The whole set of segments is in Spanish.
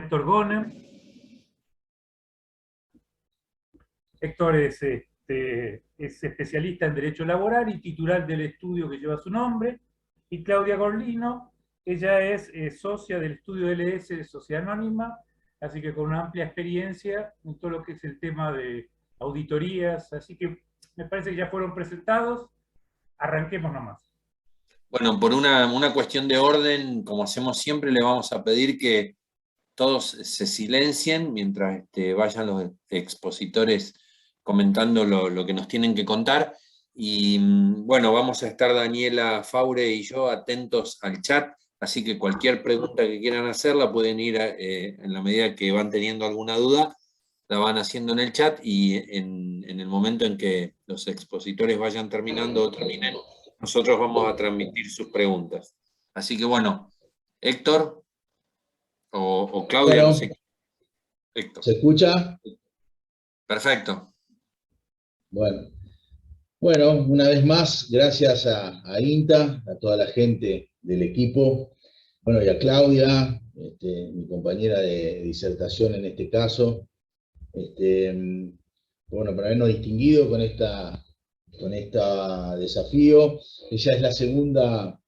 Héctor Gonem. Héctor es especialista en Derecho Laboral y titular del estudio que lleva su nombre. Y Claudia Gorlino, ella es socia del estudio LS de Sociedad Anónima, así que con una amplia experiencia en todo lo que es el tema de auditorías. Así que me parece que ya fueron presentados. Arranquemos nomás. Bueno, por una cuestión de orden, como hacemos siempre, le vamos a pedir que todos se silencien mientras vayan los expositores comentando lo que nos tienen que contar. Y bueno, vamos a estar Daniela Faure y yo atentos al chat, así que cualquier pregunta que quieran hacer la pueden ir en la medida que van teniendo alguna duda, la van haciendo en el chat y en el momento en que los expositores vayan terminando o terminen, nosotros vamos a transmitir sus preguntas. Así que bueno, Héctor o Claudia, bueno, no sé. Héctor. ¿Se escucha? Perfecto. Bueno, una vez más, gracias a INTA, a toda la gente del equipo, bueno, y a Claudia, mi compañera de disertación en este caso, bueno, por habernos distinguido con este desafío. Ella es la segunda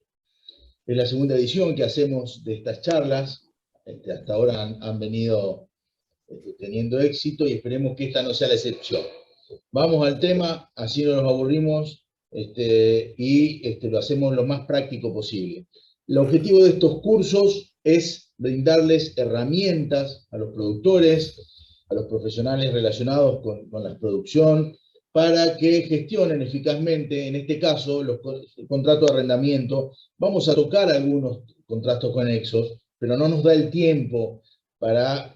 edición que hacemos de estas charlas. Hasta ahora han venido teniendo éxito y esperemos que esta no sea la excepción. Vamos al tema, así no nos aburrimos y lo hacemos lo más práctico posible. El objetivo de estos cursos es brindarles herramientas a los productores, a los profesionales relacionados con la producción, para que gestionen eficazmente, en este caso, los contratos de arrendamiento. Vamos a tocar algunos contratos conexos, pero no nos da el tiempo para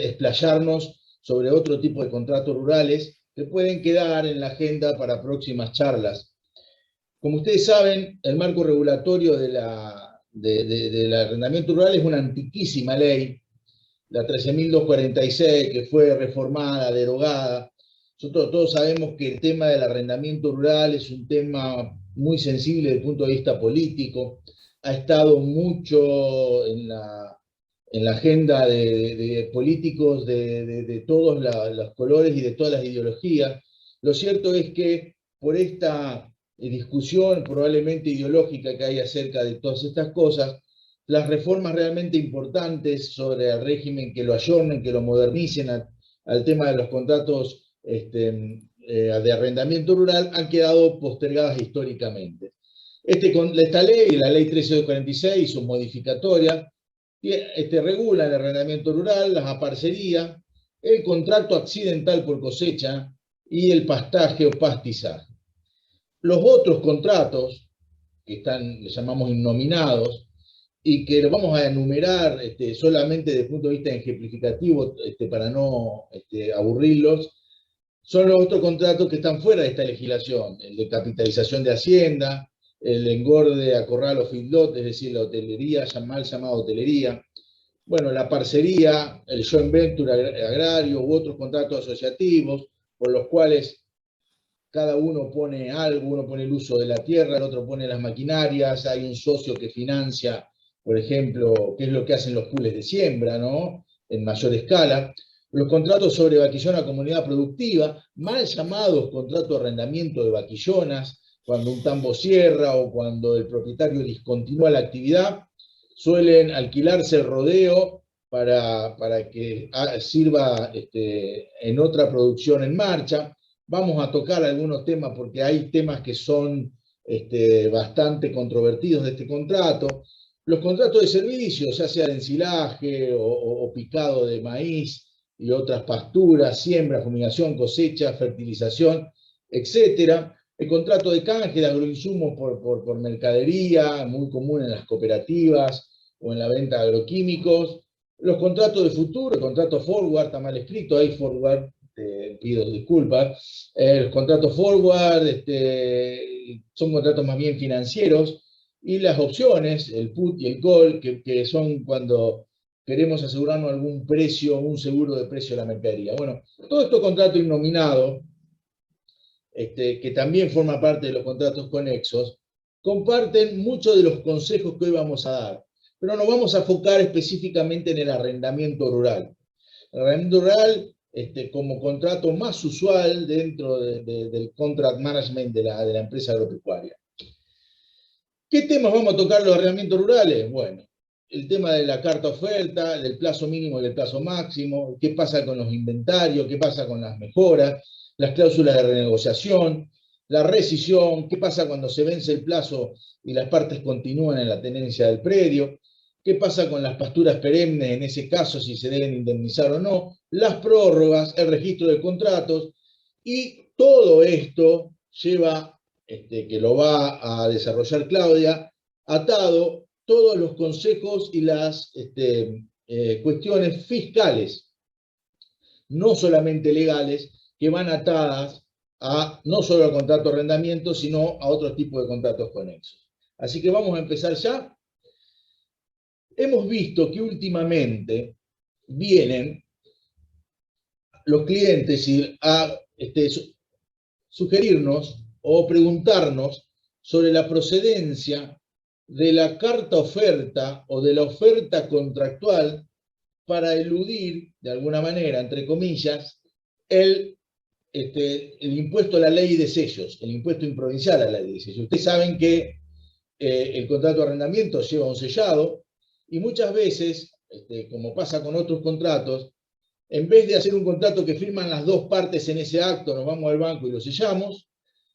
explayarnos sobre otro tipo de contratos rurales que pueden quedar en la agenda para próximas charlas. Como ustedes saben, el marco regulatorio del arrendamiento rural es una antiquísima ley, la 13.246, que fue reformada, derogada. Nosotros todos sabemos que el tema del arrendamiento rural es un tema muy sensible desde el punto de vista político. Ha estado mucho en la agenda de políticos de todos los colores y de todas las ideologías. Lo cierto es que por esta discusión probablemente ideológica que hay acerca de todas estas cosas, las reformas realmente importantes sobre el régimen que lo ayornen, que lo modernicen al tema de los contratos de arrendamiento rural han quedado postergadas históricamente. Esta ley, la ley 1346 y sus modificatorias, regula el arrendamiento rural, las aparcerías, el contrato accidental por cosecha y el pastaje o pastizaje. Los otros contratos, que le llamamos innominados, y que lo vamos a enumerar solamente desde el punto de vista ejemplificativo para no aburrirlos, son los otros contratos que están fuera de esta legislación: el de capitalización de hacienda, el engorde a corral o feedlot, es decir, la hotelería, mal llamada hotelería, bueno, la parcería, el joint venture agrario u otros contratos asociativos, por los cuales cada uno pone algo, uno pone el uso de la tierra, el otro pone las maquinarias, hay un socio que financia, por ejemplo, qué es lo que hacen los pools de siembra, ¿no?, en mayor escala. Los contratos sobre vaquillón a comunidad productiva, mal llamados contratos de arrendamiento de vaquillonas, cuando un tambo cierra o cuando el propietario discontinúa la actividad, suelen alquilarse el rodeo para que sirva en otra producción en marcha. Vamos a tocar algunos temas porque hay temas que son bastante controvertidos de este contrato. Los contratos de servicios, ya sea de ensilaje o picado de maíz y otras pasturas, siembra, fumigación, cosecha, fertilización, etc. El contrato de canje de agroinsumos por mercadería, muy común en las cooperativas o en la venta de agroquímicos. Los contratos de futuro, el contrato forward, está mal escrito, hay forward, pido disculpas. Los contratos forward son contratos más bien financieros, y las opciones, el put y el call, que son cuando queremos asegurarnos algún precio, un seguro de precio de la mercadería. Bueno, todo estos contratos innominados, que también forma parte de los contratos conexos, comparten muchos de los consejos que hoy vamos a dar. pero nos vamos a enfocar específicamente en el arrendamiento rural. El arrendamiento rural, como contrato más usual dentro del contract management de la empresa agropecuaria. ¿Qué temas vamos a tocar los arrendamientos rurales? Bueno, el tema de la carta oferta, del plazo mínimo y del plazo máximo, qué pasa con los inventarios, qué pasa con las mejoras, las cláusulas de renegociación, la rescisión, qué pasa cuando se vence el plazo y las partes continúan en la tenencia del predio, qué pasa con las pasturas perennes en ese caso, si se deben indemnizar o no, las prórrogas, el registro de contratos, y todo esto lleva, que lo va a desarrollar Claudia, atado todos los consejos y las cuestiones fiscales, no solamente legales, que van atadas a no solo al contrato de arrendamiento, sino a otro tipo de contratos conexos. Así que vamos a empezar ya. Hemos visto que últimamente vienen los clientes a sugerirnos o preguntarnos sobre la procedencia de la carta oferta o de la oferta contractual para eludir, de alguna manera, entre comillas, el impuesto a la ley de sellos, el impuesto improvincial a la ley de sellos. Ustedes saben que el contrato de arrendamiento lleva un sellado y muchas veces, como pasa con otros contratos, en vez de hacer un contrato que firman las dos partes en ese acto, nos vamos al banco y lo sellamos,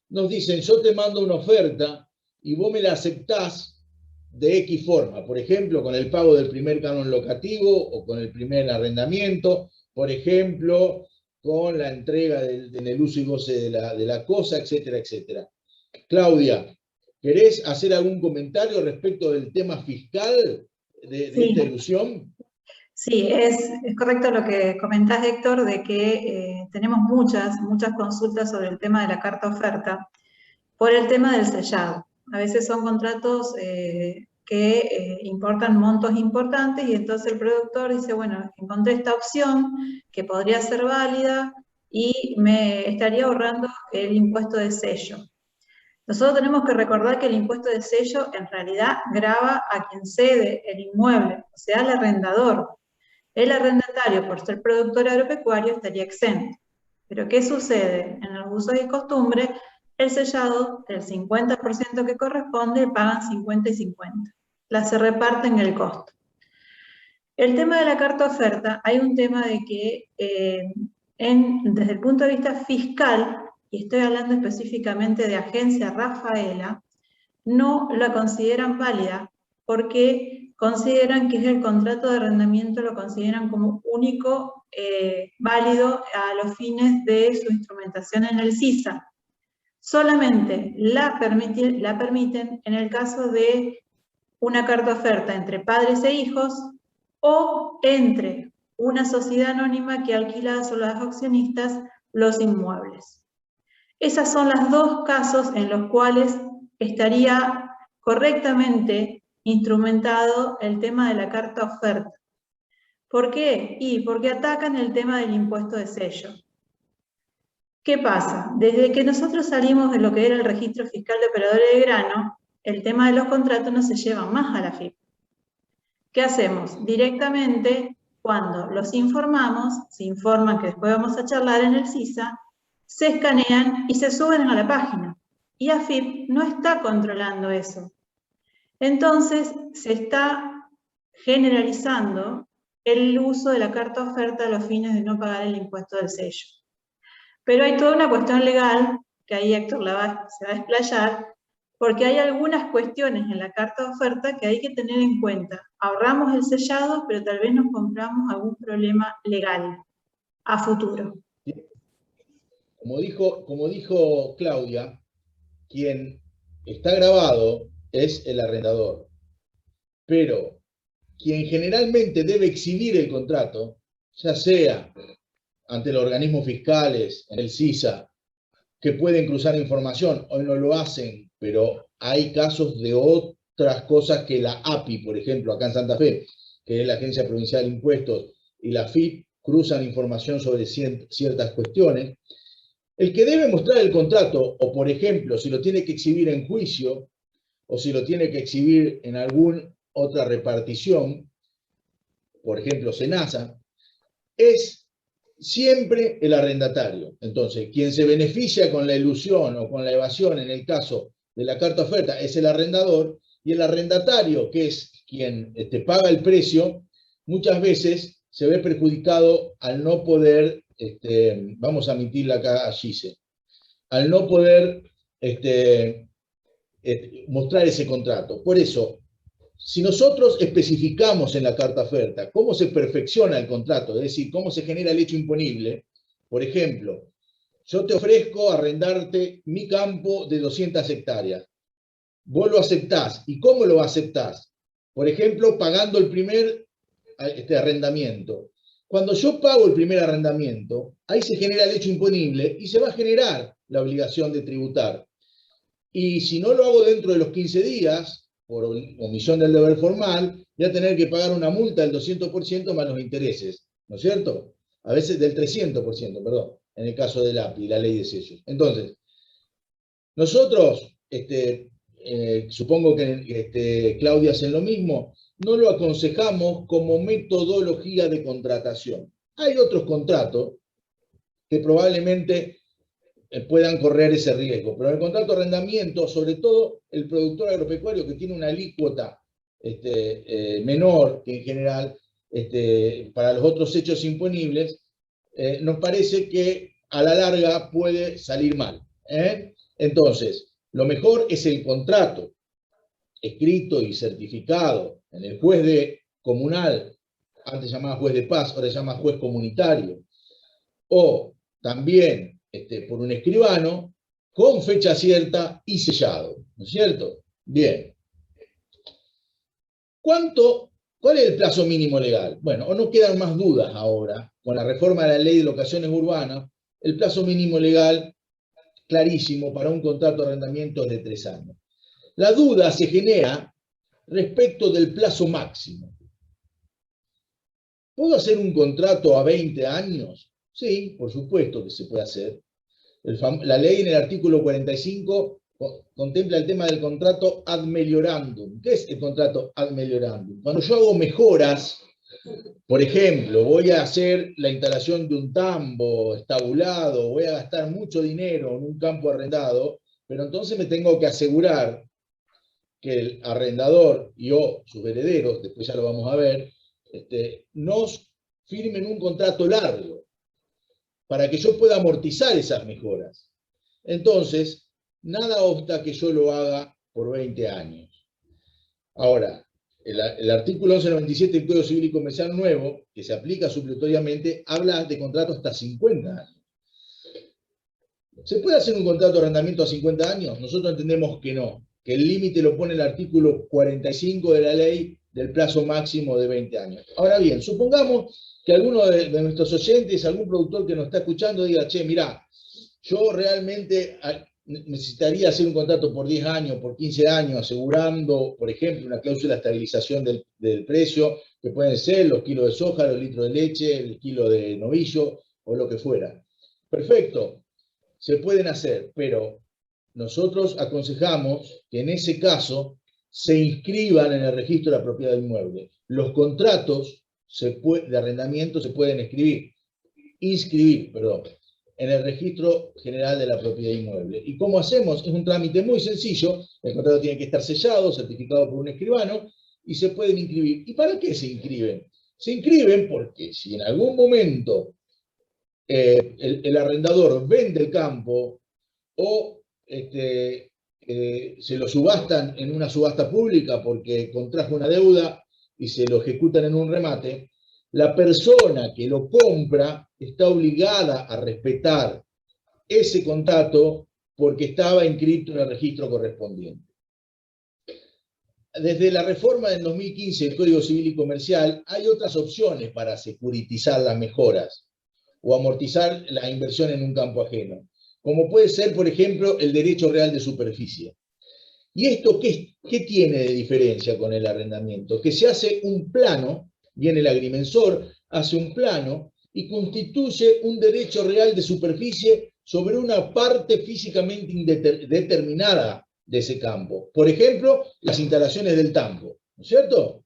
nos dicen, yo te mando una oferta y vos me la aceptás de X forma, por ejemplo, con el pago del primer canon locativo o con el primer arrendamiento, por ejemplo, con la entrega en el uso y goce de la cosa, etcétera, etcétera. Claudia, ¿querés hacer algún comentario respecto del tema fiscal de esta ilusión? Sí, es correcto lo que comentás, Héctor, de que tenemos muchas consultas sobre el tema de la carta oferta por el tema del sellado. A veces son contratos que importan montos importantes y entonces el productor dice, bueno, encontré esta opción que podría ser válida y me estaría ahorrando el impuesto de sello. Nosotros tenemos que recordar que el impuesto de sello en realidad grava a quien cede el inmueble, o sea, al arrendador. El arrendatario, por ser productor agropecuario, estaría exento. Pero ¿qué sucede? En los usos y costumbres, el sellado, el 50% que corresponde, pagan 50 y 50. Se reparten el costo. El tema de la carta oferta, hay un tema de que desde el punto de vista fiscal, y estoy hablando específicamente de Agencia Rafaela, no la consideran válida porque consideran que es el contrato de arrendamiento, lo consideran como único válido a los fines de su instrumentación en el CISA. Solamente la permiten en el caso de una carta oferta entre padres e hijos o entre una sociedad anónima que alquila a los accionistas los inmuebles. Esos son los dos casos en los cuales estaría correctamente instrumentado el tema de la carta oferta. ¿Por qué? Porque atacan el tema del impuesto de sello. ¿Qué pasa? Desde que nosotros salimos de lo que era el registro fiscal de operadores de grano, el tema de los contratos no se lleva más a la FIP. ¿Qué hacemos? Directamente, cuando los informamos, se informan que después vamos a charlar en el CISA, se escanean y se suben a la página. Y AFIP no está controlando eso. Entonces, se está generalizando el uso de la carta oferta a los fines de no pagar el impuesto del sello. Pero hay toda una cuestión legal, que ahí Héctor se va a explayar, porque hay algunas cuestiones en la carta oferta que hay que tener en cuenta. Ahorramos el sellado, pero tal vez nos compramos algún problema legal a futuro. Como dijo Claudia, quien está grabado es el arrendador, pero quien generalmente debe exhibir el contrato, ya sea ante los organismos fiscales, en el CISA, que pueden cruzar información, hoy no lo hacen, pero hay casos de otras cosas que la API, por ejemplo, acá en Santa Fe, que es la Agencia Provincial de Impuestos, y la FIP cruzan información sobre ciertas cuestiones. El que debe mostrar el contrato, o por ejemplo, si lo tiene que exhibir en juicio, o si lo tiene que exhibir en algún otra repartición, por ejemplo, SENASA, es siempre el arrendatario. Entonces, quien se beneficia con la ilusión o con la evasión, en el caso de la carta oferta, es el arrendador, y el arrendatario, que es quien paga el precio, muchas veces se ve perjudicado al no poder, vamos a admitirla acá a Gise, al no poder mostrar ese contrato. Por eso, si nosotros especificamos en la carta oferta cómo se perfecciona el contrato, es decir, cómo se genera el hecho imponible, por ejemplo, yo te ofrezco arrendarte mi campo de 200 hectáreas. Vos lo aceptás. ¿Y cómo lo aceptás? Por ejemplo, pagando el primer arrendamiento. Cuando yo pago el primer arrendamiento, ahí se genera el hecho imponible y se va a generar la obligación de tributar. Y si no lo hago dentro de los 15 días, por omisión del deber formal, voy a tener que pagar una multa del 200% más los intereses, ¿no es cierto? A veces del 300%, perdón, en el caso del API, la ley de sellos. Entonces, nosotros, supongo que Claudia hacen lo mismo, no lo aconsejamos como metodología de contratación. Hay otros contratos que probablemente puedan correr ese riesgo, pero en el contrato de arrendamiento, sobre todo el productor agropecuario que tiene una alícuota menor que en general para los otros hechos imponibles, nos parece que a la larga puede salir mal. Entonces, lo mejor es el contrato escrito y certificado en el juez comunal, antes llamaba juez de paz, ahora se llama juez comunitario, o también por un escribano, con fecha cierta y sellado, ¿no es cierto? Bien. ¿Cuál es el plazo mínimo legal? Bueno, no quedan más dudas ahora, con la reforma de la ley de locaciones urbanas, el plazo mínimo legal, clarísimo, para un contrato de arrendamiento es de 3 años. La duda se genera respecto del plazo máximo. ¿Puedo hacer un contrato a 20 años? Sí, por supuesto que se puede hacer. La ley en el artículo 45 contempla el tema del contrato ad meliorandum. ¿Qué es el contrato ad meliorandum? Cuando yo hago mejoras, por ejemplo, voy a hacer la instalación de un tambo estabulado, voy a gastar mucho dinero en un campo arrendado, pero entonces me tengo que asegurar que el arrendador y o sus herederos, después ya lo vamos a ver, nos firmen un contrato largo para que yo pueda amortizar esas mejoras. Entonces, nada obsta que yo lo haga por 20 años. Ahora, el artículo 1197 del Código Civil y Comercial nuevo, que se aplica supletoriamente, habla de contratos hasta 50 años. ¿Se puede hacer un contrato de arrendamiento a 50 años? Nosotros entendemos que no, que el límite lo pone el artículo 45 de la ley del plazo máximo de 20 años. Ahora bien, supongamos que alguno de nuestros oyentes, algún productor que nos está escuchando, diga, che, mirá, yo realmente necesitaría hacer un contrato por 10 años, por 15 años, asegurando, por ejemplo, una cláusula de estabilización del precio, que pueden ser los kilos de soja, los litros de leche, el kilo de novillo, o lo que fuera. Perfecto, se pueden hacer, pero nosotros aconsejamos que en ese caso se inscriban en el registro de la propiedad del inmueble. Los contratos de arrendamiento se pueden inscribir, en el registro general de la propiedad inmueble. ¿Y cómo hacemos? Es un trámite muy sencillo, el contrato tiene que estar sellado, certificado por un escribano, y se pueden inscribir. ¿Y para qué se inscriben? Se inscriben porque si en algún momento el arrendador vende el campo o se lo subastan en una subasta pública porque contrajo una deuda y se lo ejecutan en un remate, la persona que lo compra está obligada a respetar ese contrato porque estaba inscrito en el registro correspondiente. Desde la reforma del 2015 del Código Civil y Comercial hay otras opciones para securitizar las mejoras o amortizar la inversión en un campo ajeno, como puede ser, por ejemplo, el derecho real de superficie. ¿Y esto qué tiene de diferencia con el arrendamiento? Que se hace un plano, viene el agrimensor, hace un plano y constituye un derecho real de superficie sobre una parte físicamente determinada de ese campo. Por ejemplo, las instalaciones del tambo. ¿no es cierto?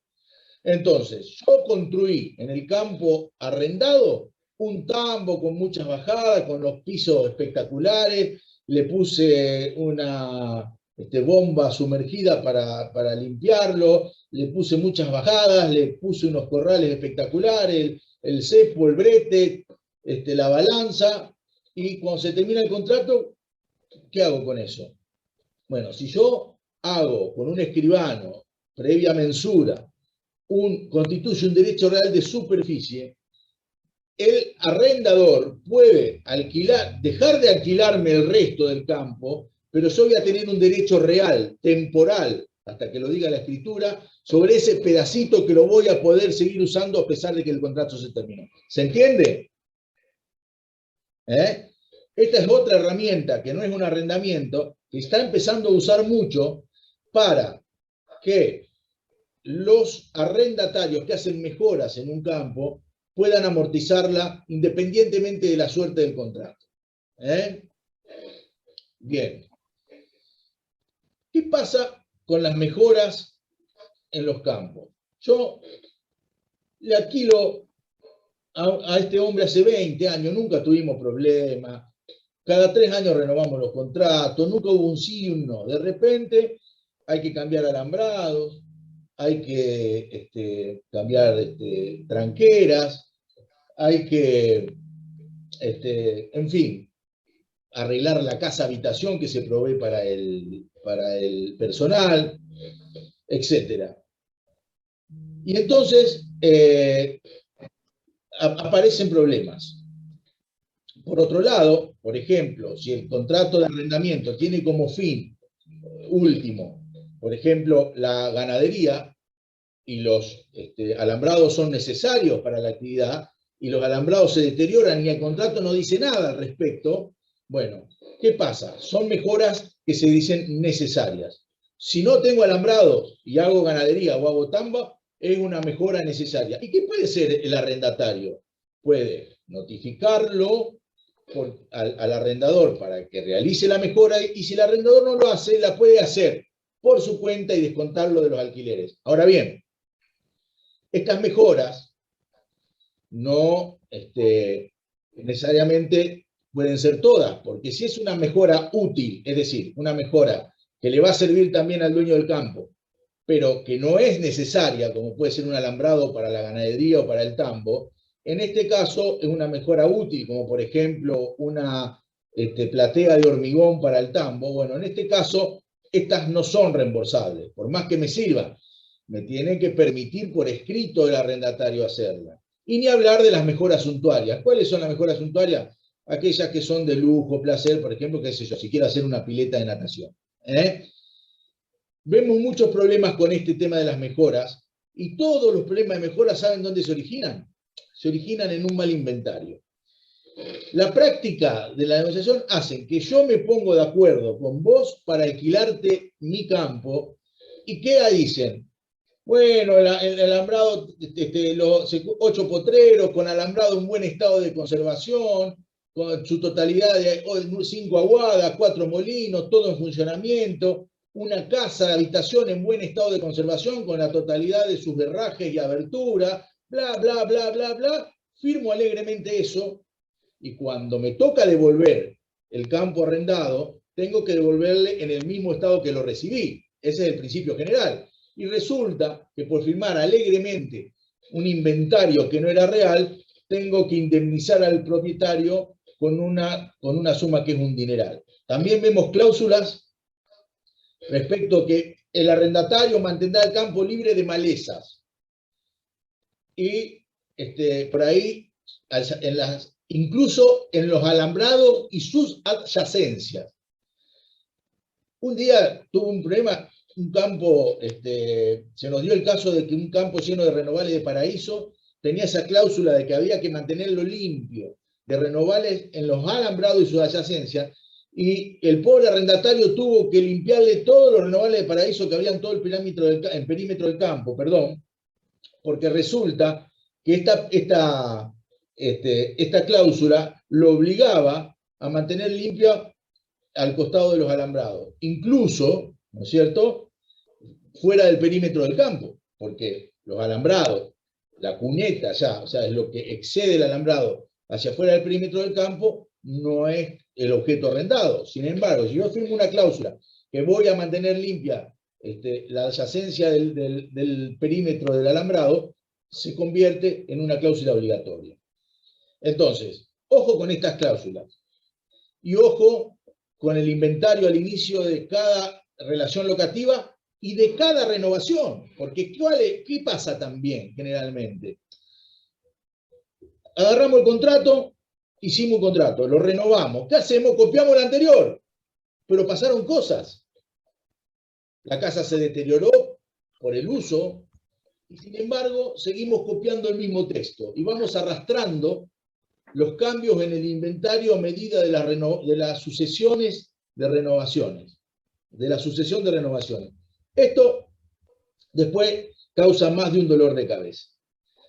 Entonces, yo construí en el campo arrendado un tambo con muchas bajadas, con los pisos espectaculares, le puse una bomba sumergida para limpiarlo, le puse muchas bajadas, le puse unos corrales espectaculares, el cepo, el brete, la balanza, y cuando se termina el contrato, ¿qué hago con eso? Bueno, si yo hago con un escribano, previa mensura, constituye un derecho real de superficie, el arrendador puede dejar de alquilarme el resto del campo, pero yo voy a tener un derecho real, temporal, hasta que lo diga la escritura, sobre ese pedacito que lo voy a poder seguir usando a pesar de que el contrato se terminó. ¿Se entiende? Esta es otra herramienta que no es un arrendamiento, que está empezando a usar mucho para que los arrendatarios que hacen mejoras en un campo puedan amortizarla independientemente de la suerte del contrato. Bien. ¿Qué pasa con las mejoras en los campos? Yo le alquilo a este hombre hace 20 años, nunca tuvimos problemas, cada 3 años renovamos los contratos, nunca hubo un sí y un no. De repente hay que cambiar alambrados, hay que cambiar tranqueras, hay que, en fin, arreglar la casa habitación que se provee para el personal, etc. Y entonces aparecen problemas. Por otro lado, por ejemplo, si el contrato de arrendamiento tiene como fin último, por ejemplo, la ganadería, y los alambrados son necesarios para la actividad, y los alambrados se deterioran y el contrato no dice nada al respecto, bueno, ¿qué pasa? Son mejoras que se dicen necesarias. Si no tengo alambrados y hago ganadería o hago tamba, es una mejora necesaria. ¿Y qué puede ser el arrendatario? Puede notificarlo al arrendador para que realice la mejora, y si el arrendador no lo hace, la puede hacer por su cuenta y descontarlo de los alquileres. Ahora bien, estas mejoras no necesariamente pueden ser todas, porque si es una mejora útil, es decir, una mejora que le va a servir también al dueño del campo, pero que no es necesaria, como puede ser un alambrado para la ganadería o para el tambo, en este caso es una mejora útil, como por ejemplo una platea de hormigón para el tambo. Bueno, en este caso estas no son reembolsables, por más que me sirvan. Me tiene que permitir por escrito el arrendatario hacerla. Y ni hablar de las mejoras suntuarias. ¿Cuáles son las mejoras suntuarias? Aquellas que son de lujo, placer, por ejemplo, qué sé yo, si quiero hacer una pileta de natación. Vemos muchos problemas con este tema de las mejoras, y todos los problemas de mejora, ¿saben dónde se originan? Se originan en un mal inventario. La práctica de la negociación hace que yo me pongo de acuerdo con vos para alquilarte mi campo, y ¿qué dicen? Bueno, el alambrado, los 8 potreros con alambrado en buen estado de conservación, con su totalidad de 5 aguadas, 4 molinos, todo en funcionamiento, una casa de habitación en buen estado de conservación con la totalidad de sus herrajes y aberturas, bla, bla, bla, bla, bla. Firmo alegremente eso, y cuando me toca devolver el campo arrendado, tengo que devolverle en el mismo estado que lo recibí. Ese es el principio general. Y resulta que por firmar alegremente un inventario que no era real, tengo que indemnizar al propietario con una suma que es un dineral. También vemos cláusulas respecto a que el arrendatario mantendrá el campo libre de malezas. Y por ahí, incluso en los alambrados y sus adyacencias. Un día tuve un problema, un campo, se nos dio el caso de que un campo lleno de renovales de paraíso tenía esa cláusula de que había que mantenerlo limpio de renovales en los alambrados y sus adyacencias, y el pobre arrendatario tuvo que limpiarle todos los renovales de paraíso que había en todo el perímetro del campo, porque resulta que esta cláusula lo obligaba a mantener limpio al costado de los alambrados, incluso, ¿no es cierto?, fuera del perímetro del campo. porque los alambrados, la cuneta ya, o sea, es lo que excede el alambrado hacia afuera del perímetro del campo, no es el objeto arrendado. Sin embargo, si yo firmo una cláusula que voy a mantener limpia la adyacencia del perímetro del alambrado, se convierte en una cláusula obligatoria. Entonces, ojo con estas cláusulas y ojo con el inventario al inicio de cada relación locativa y de cada renovación, porque ¿qué pasa también generalmente? Agarramos el contrato, hicimos un contrato, lo renovamos, ¿qué hacemos? Copiamos el anterior, pero pasaron cosas. La casa se deterioró por el uso, y sin embargo seguimos copiando el mismo texto, y vamos arrastrando los cambios en el inventario a medida de las sucesiones de renovaciones, de la sucesión de renovaciones. Esto después causa más de un dolor de cabeza.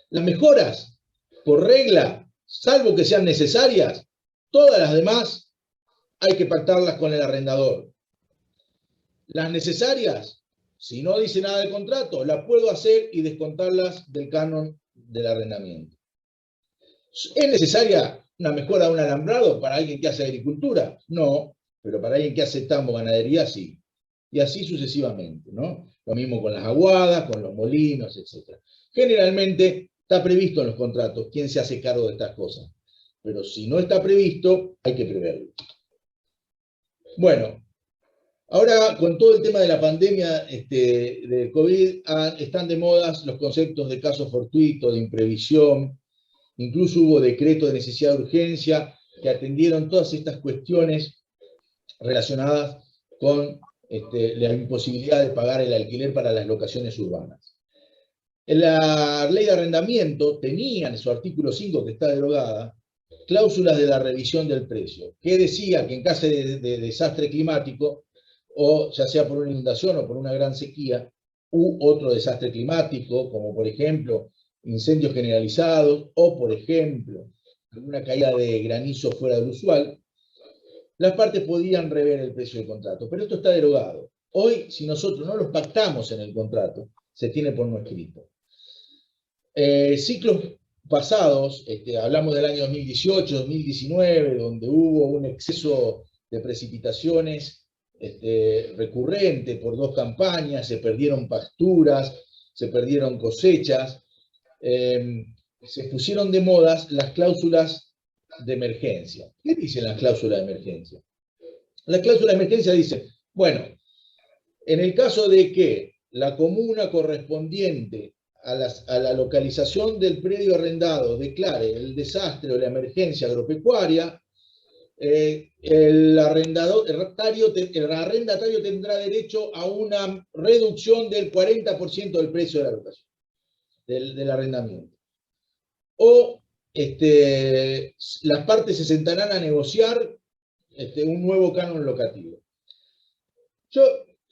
Las mejoras, por regla, salvo que sean necesarias, todas las demás hay que pactarlas con el arrendador. Las necesarias, si no dice nada del contrato, las puedo hacer y descontarlas del canon del arrendamiento. ¿Es necesaria una mejora de un alambrado para alguien que hace agricultura? No, pero para alguien que hace tambo, ganadería, sí. Y así sucesivamente, ¿no? Lo mismo con las aguadas, con los molinos, etc. Generalmente está previsto en los contratos quién se hace cargo de estas cosas. Pero si no está previsto, hay que preverlo. Bueno, ahora con todo el tema de la pandemia del COVID, están de moda los conceptos de caso fortuito, de imprevisión. Incluso hubo decretos de necesidad de urgencia que atendieron todas estas cuestiones relacionadas con la imposibilidad de pagar el alquiler para las locaciones urbanas. La ley de arrendamiento tenía en su artículo 5, que está derogada, cláusulas de la revisión del precio, que decía que en caso de desastre climático, o ya sea por una inundación o por una gran sequía, u otro desastre climático, como por ejemplo incendios generalizados, o por ejemplo una caída de granizo fuera del usual, las partes podían rever el precio del contrato, pero esto está derogado. Hoy, si nosotros no los pactamos en el contrato, se tiene por no escrito. Ciclos pasados, hablamos del año 2018, 2019, donde hubo un exceso de precipitaciones recurrente por 2 campañas, se perdieron pasturas, se perdieron cosechas, se pusieron de moda las cláusulas de emergencia. ¿Qué dicen las cláusulas de emergencia? La cláusula de emergencia dice, bueno, en el caso de que la comuna correspondiente a la localización del predio arrendado declare el desastre o la emergencia agropecuaria, el arrendatario tendrá derecho a una reducción del 40% del precio de la locación, del arrendamiento. O las partes se sentarán a negociar un nuevo canon locativo.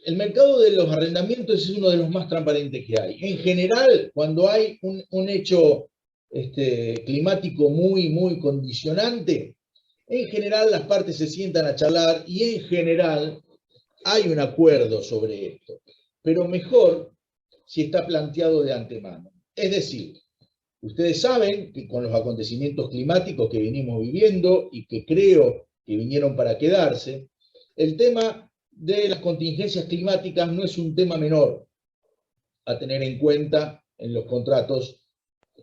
El mercado de los arrendamientos es uno de los más transparentes que hay. En general, cuando hay un hecho climático muy condicionante, en general las partes se sientan a charlar y en general hay un acuerdo sobre esto. Pero mejor si está planteado de antemano. Es decir, ustedes saben que con los acontecimientos climáticos que venimos viviendo y que creo que vinieron para quedarse, el tema de las contingencias climáticas no es un tema menor a tener en cuenta en los contratos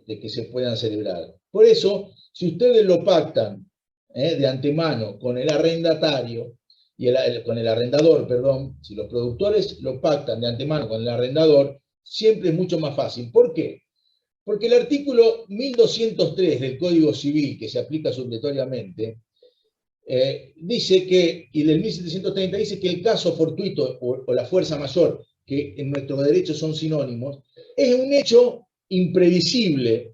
de que se puedan celebrar. Por eso, si ustedes lo pactan de antemano con el arrendatario, con el arrendador, perdón, si los productores lo pactan de antemano con el arrendador, siempre es mucho más fácil. ¿Por qué? Porque el artículo 1203 del Código Civil, que se aplica supletoriamente, dice que, y del 1730 dice que el caso fortuito o la fuerza mayor, que en nuestros derechos son sinónimos, es un hecho imprevisible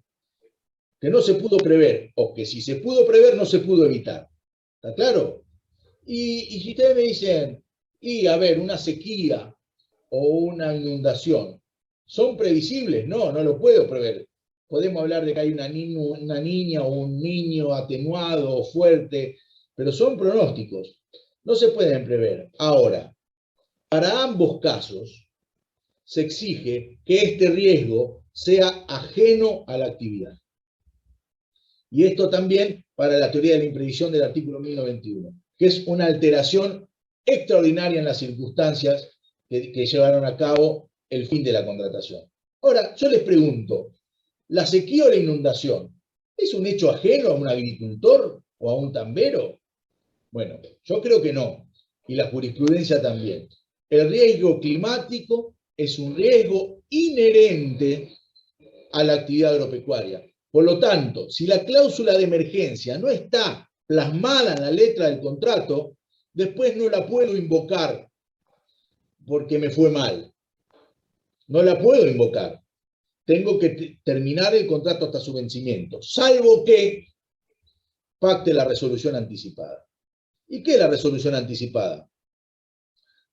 que no se pudo prever, o que si se pudo prever no se pudo evitar. ¿Está claro? Y si ustedes me dicen, a ver, una sequía o una inundación, ¿son previsibles? No, no lo puedo prever. Podemos hablar de que hay una niña o un niño atenuado o fuerte, pero son pronósticos. No se pueden prever. Ahora, para ambos casos, se exige que este riesgo sea ajeno a la actividad. Y esto también para la teoría de la imprevisión del artículo 1091, que es una alteración extraordinaria en las circunstancias que llevaron a cabo el fin de la contratación. Ahora, yo les pregunto, ¿la sequía o la inundación es un hecho ajeno a un agricultor o a un tambero? Bueno, yo creo que no, y la jurisprudencia también. El riesgo climático es un riesgo inherente a la actividad agropecuaria. Por lo tanto, si la cláusula de emergencia no está plasmada en la letra del contrato, después no la puedo invocar porque me fue mal. No la puedo invocar. Tengo que terminar el contrato hasta su vencimiento, salvo que pacte la resolución anticipada. ¿Y qué es la resolución anticipada?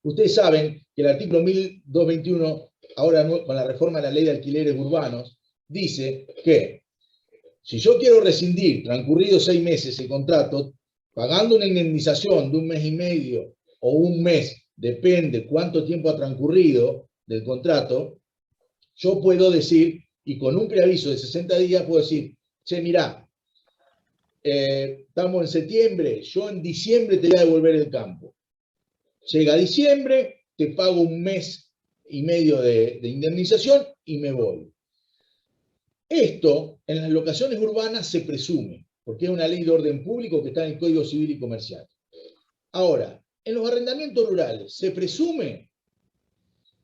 Ustedes saben que el artículo 1221, ahora con la reforma de la ley de alquileres urbanos, dice que si yo quiero rescindir, transcurridos 6 meses el contrato, pagando una indemnización de 1 mes y medio o 1 mes, depende cuánto tiempo ha transcurrido del contrato, yo puedo decir, y con un preaviso de 60 días puedo decir, che, mirá, estamos en septiembre, yo en diciembre te voy a devolver el campo. Llega diciembre, te pago 1 mes y medio de indemnización y me voy. Esto en las locaciones urbanas se presume, porque es una ley de orden público que está en el Código Civil y Comercial. Ahora, ¿en los arrendamientos rurales se presume?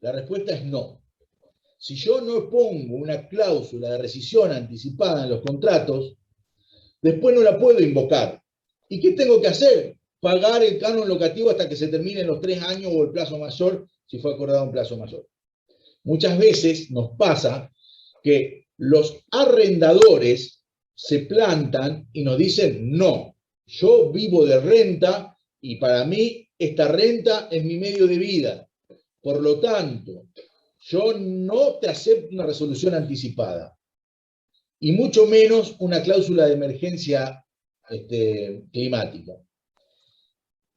La respuesta es no. Si yo no pongo una cláusula de rescisión anticipada en los contratos, después no la puedo invocar. ¿Y qué tengo que hacer? Pagar el canon locativo hasta que se terminen los 3 años o el plazo mayor, si fue acordado un plazo mayor. Muchas veces nos pasa que los arrendadores se plantan y nos dicen, no, yo vivo de renta y para mí esta renta es mi medio de vida. Por lo tanto, yo no te acepto una resolución anticipada y mucho menos una cláusula de emergencia climática.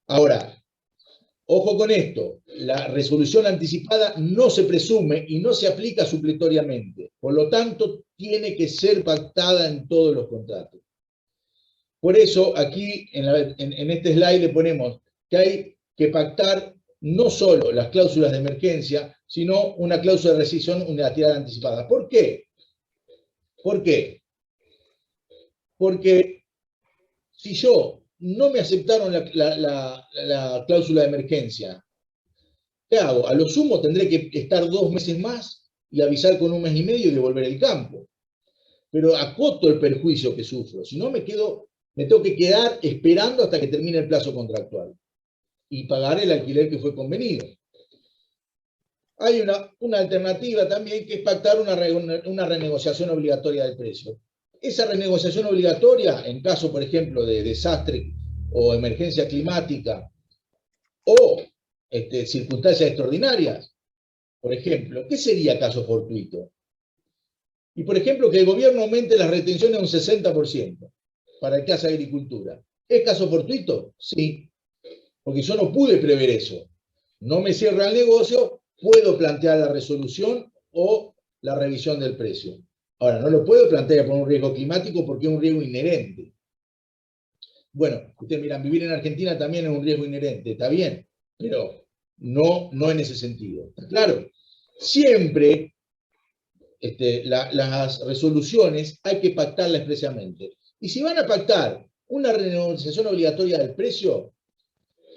Ahora, ojo con esto, la resolución anticipada no se presume y no se aplica supletoriamente, por lo tanto tiene que ser pactada en todos los contratos. Por eso aquí en este slide le ponemos que hay que pactar no solo las cláusulas de emergencia, sino una cláusula de rescisión unilateral anticipada. ¿Por qué? ¿Por qué? Porque si yo no me aceptaron la cláusula de emergencia, ¿qué hago? A lo sumo tendré que estar 2 meses más y avisar con 1 mes y medio y devolver el campo. Pero acoto el perjuicio que sufro, si no me tengo que quedar esperando hasta que termine el plazo contractual y pagar el alquiler que fue convenido. Hay una alternativa también que es pactar una renegociación obligatoria del precio. Esa renegociación obligatoria, en caso, por ejemplo, de desastre o emergencia climática o circunstancias extraordinarias, por ejemplo, ¿qué sería caso fortuito? Y, por ejemplo, que el gobierno aumente las retenciones a un 60% para el que hace agricultura. ¿Es caso fortuito? Sí, porque yo no pude prever eso. No me cierra el negocio, puedo plantear la resolución o la revisión del precio. Ahora, no lo puedo plantear por un riesgo climático porque es un riesgo inherente. Bueno, ustedes miran, vivir en Argentina también es un riesgo inherente, está bien, pero no en ese sentido. ¿Está claro? Siempre las resoluciones hay que pactarlas expresamente. Y si van a pactar una renegociación obligatoria del precio,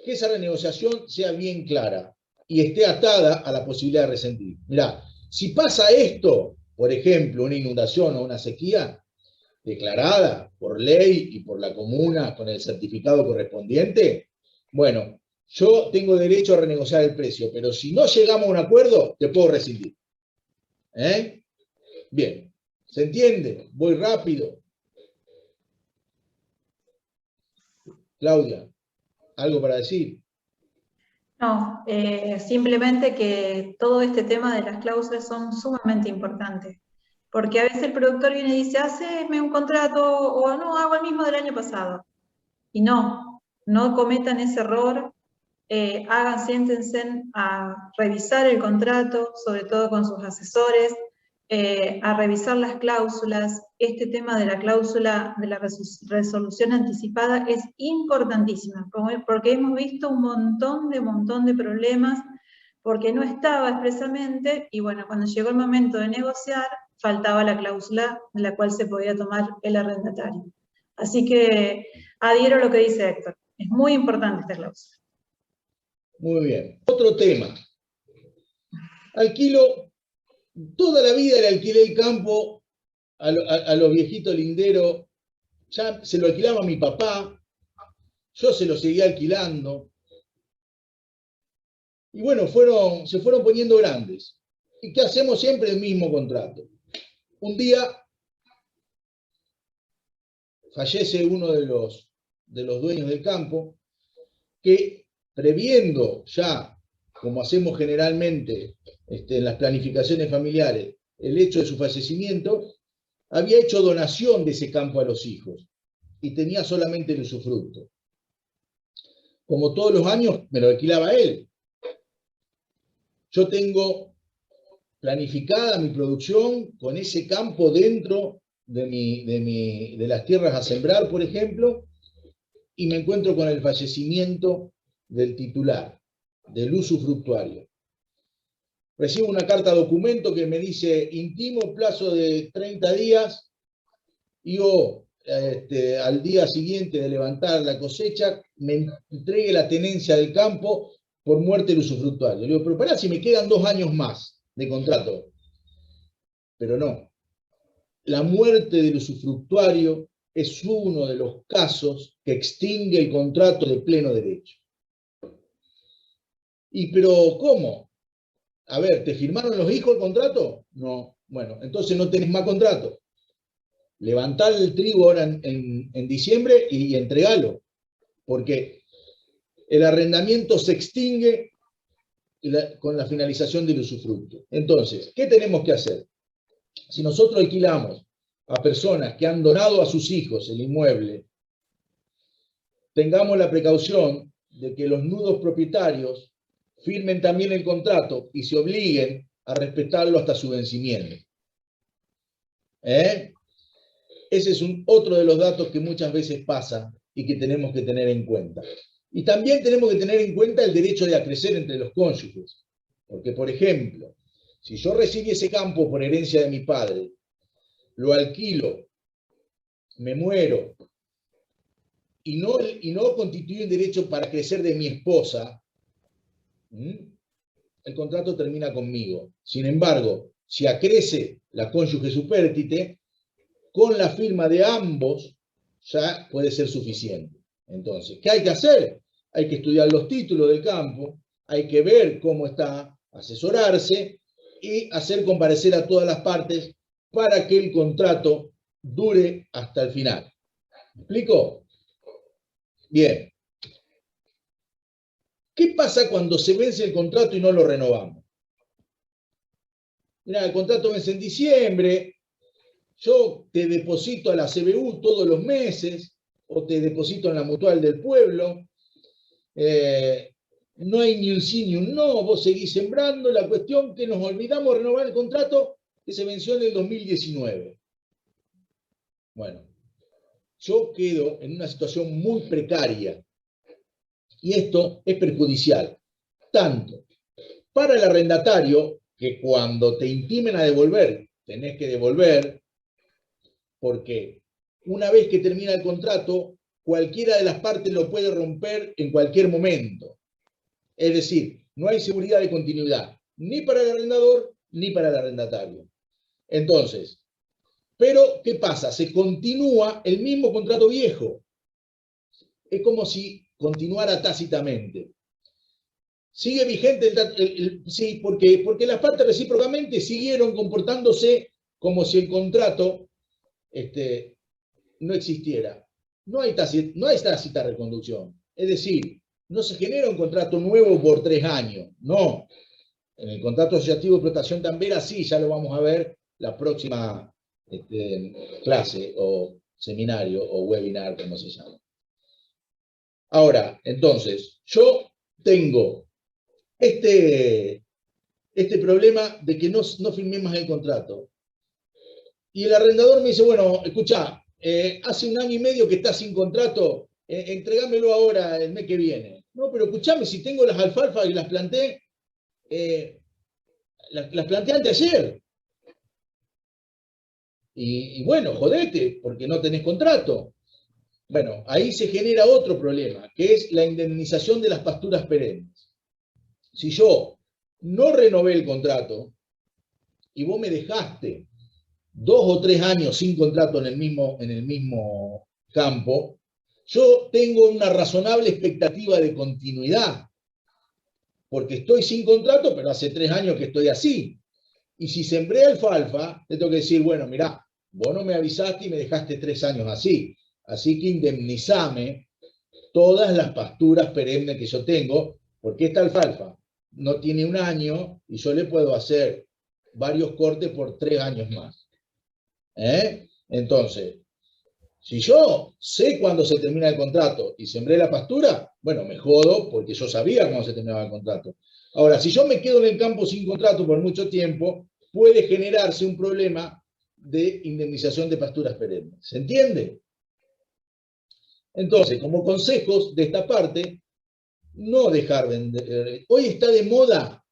que esa renegociación sea bien clara y esté atada a la posibilidad de rescindir. Mirá, si pasa esto, por ejemplo, una inundación o una sequía declarada por ley y por la comuna con el certificado correspondiente, bueno, yo tengo derecho a renegociar el precio, pero si no llegamos a un acuerdo, te puedo rescindir. Bien, ¿se entiende? Voy rápido. Claudia, ¿algo para decir? No, simplemente que todo este tema de las cláusulas son sumamente importantes, porque a veces el productor viene y dice, haceme un contrato o no, hago el mismo del año pasado. Y no cometan ese error, siéntense a revisar el contrato, sobre todo con sus asesores, a revisar las cláusulas. Este tema de la cláusula de la resolución anticipada es importantísima, porque hemos visto un montón de problemas, porque no estaba expresamente, y bueno, cuando llegó el momento de negociar, faltaba la cláusula de la cual se podía tomar el arrendatario. Así que adhiero a lo que dice Héctor, es muy importante esta cláusula. Muy bien. Otro tema. Alquilo, toda la vida le alquilé el campo a los viejitos linderos, ya se lo alquilaba a mi papá, yo se lo seguía alquilando. Y bueno, se fueron poniendo grandes. ¿Y qué hacemos? Siempre el mismo contrato. Un día fallece uno de los dueños del campo, que previendo ya, como hacemos generalmente en las planificaciones familiares, el hecho de su fallecimiento, había hecho donación de ese campo a los hijos y tenía solamente el usufructo. Como todos los años me lo alquilaba él. Yo tengo planificada mi producción con ese campo dentro de las tierras a sembrar, por ejemplo, y me encuentro con el fallecimiento del titular, del usufructuario. Recibo una carta documento que me dice: intimo plazo de 30 días, y yo al día siguiente de levantar la cosecha me entregue la tenencia del campo por muerte del usufructuario. Le digo: pero pará, si me quedan 2 años más de contrato. Pero no. La muerte del usufructuario es uno de los casos que extingue el contrato de pleno derecho. ¿Y pero cómo? A ver, ¿te firmaron los hijos el contrato? No. Bueno, entonces no tenés más contrato. Levantá el trigo ahora en diciembre y entregalo. Porque el arrendamiento se extingue con la finalización del usufructo. Entonces, ¿qué tenemos que hacer? Si nosotros alquilamos a personas que han donado a sus hijos el inmueble, tengamos la precaución de que los nudos propietarios firmen también el contrato y se obliguen a respetarlo hasta su vencimiento. Ese es otro de los datos que muchas veces pasa y que tenemos que tener en cuenta. Y también tenemos que tener en cuenta el derecho de acrecer entre los cónyuges. Porque, por ejemplo, si yo recibí ese campo por herencia de mi padre, lo alquilo, me muero, y no constituye un derecho para crecer de mi esposa, el contrato termina conmigo. Sin embargo, si acrece la cónyuge supérstite, con la firma de ambos ya puede ser suficiente. Entonces, ¿qué hay que hacer? Hay que estudiar los títulos del campo, hay que ver cómo está, asesorarse y hacer comparecer a todas las partes para que el contrato dure hasta el final. ¿Me explico? Bien. ¿Qué pasa cuando se vence el contrato y no lo renovamos? Mirá, el contrato vence en diciembre, yo te deposito a la CBU todos los meses, o te deposito en la mutual del pueblo, no hay ni un sí ni un no, vos seguís sembrando, la cuestión que nos olvidamos de renovar el contrato que se venció en el 2019. Bueno, yo quedo en una situación muy precaria, y esto es perjudicial, tanto para el arrendatario, que cuando te intimen a devolver, tenés que devolver, porque una vez que termina el contrato, cualquiera de las partes lo puede romper en cualquier momento. Es decir, no hay seguridad de continuidad, ni para el arrendador, ni para el arrendatario. Entonces, pero ¿qué pasa? Se continúa el mismo contrato viejo. Es como si continuara tácitamente. Sigue vigente sí, porque las partes recíprocamente siguieron comportándose como si el contrato no existiera. No hay tácita reconducción. Es decir, no se genera un contrato nuevo por 3 años. No. En el contrato asociativo de explotación tambera sí, ya lo vamos a ver la próxima clase o seminario o webinar, como se llama. Ahora, entonces, yo tengo este problema de que no firmé más el contrato. Y el arrendador me dice, bueno, escuchá, hace 1 año y medio que está sin contrato, entregámelo ahora el mes que viene. No, pero escuchame, si tengo las alfalfas y las planté, las planté antes de ayer. Y bueno, jodete, porque no tenés contrato. Bueno, ahí se genera otro problema, que es la indemnización de las pasturas perennes. Si yo no renové el contrato y vos me dejaste 2 o 3 años sin contrato en el mismo campo, yo tengo una razonable expectativa de continuidad, porque estoy sin contrato, pero hace 3 años que estoy así. Y si sembré alfalfa, te tengo que decir, bueno, mirá, vos no me avisaste y me dejaste 3 años así que indemnizame todas las pasturas perennes que yo tengo, porque esta alfalfa no tiene 1 año y yo le puedo hacer varios cortes por 3 años más. Entonces, si yo sé cuándo se termina el contrato y sembré la pastura, bueno, me jodo porque yo sabía cuándo se terminaba el contrato. Ahora, si yo me quedo en el campo sin contrato por mucho tiempo, puede generarse un problema de indemnización de pasturas perennes. ¿Se entiende? Entonces, como consejos de esta parte, no dejar vender. Hoy está de moda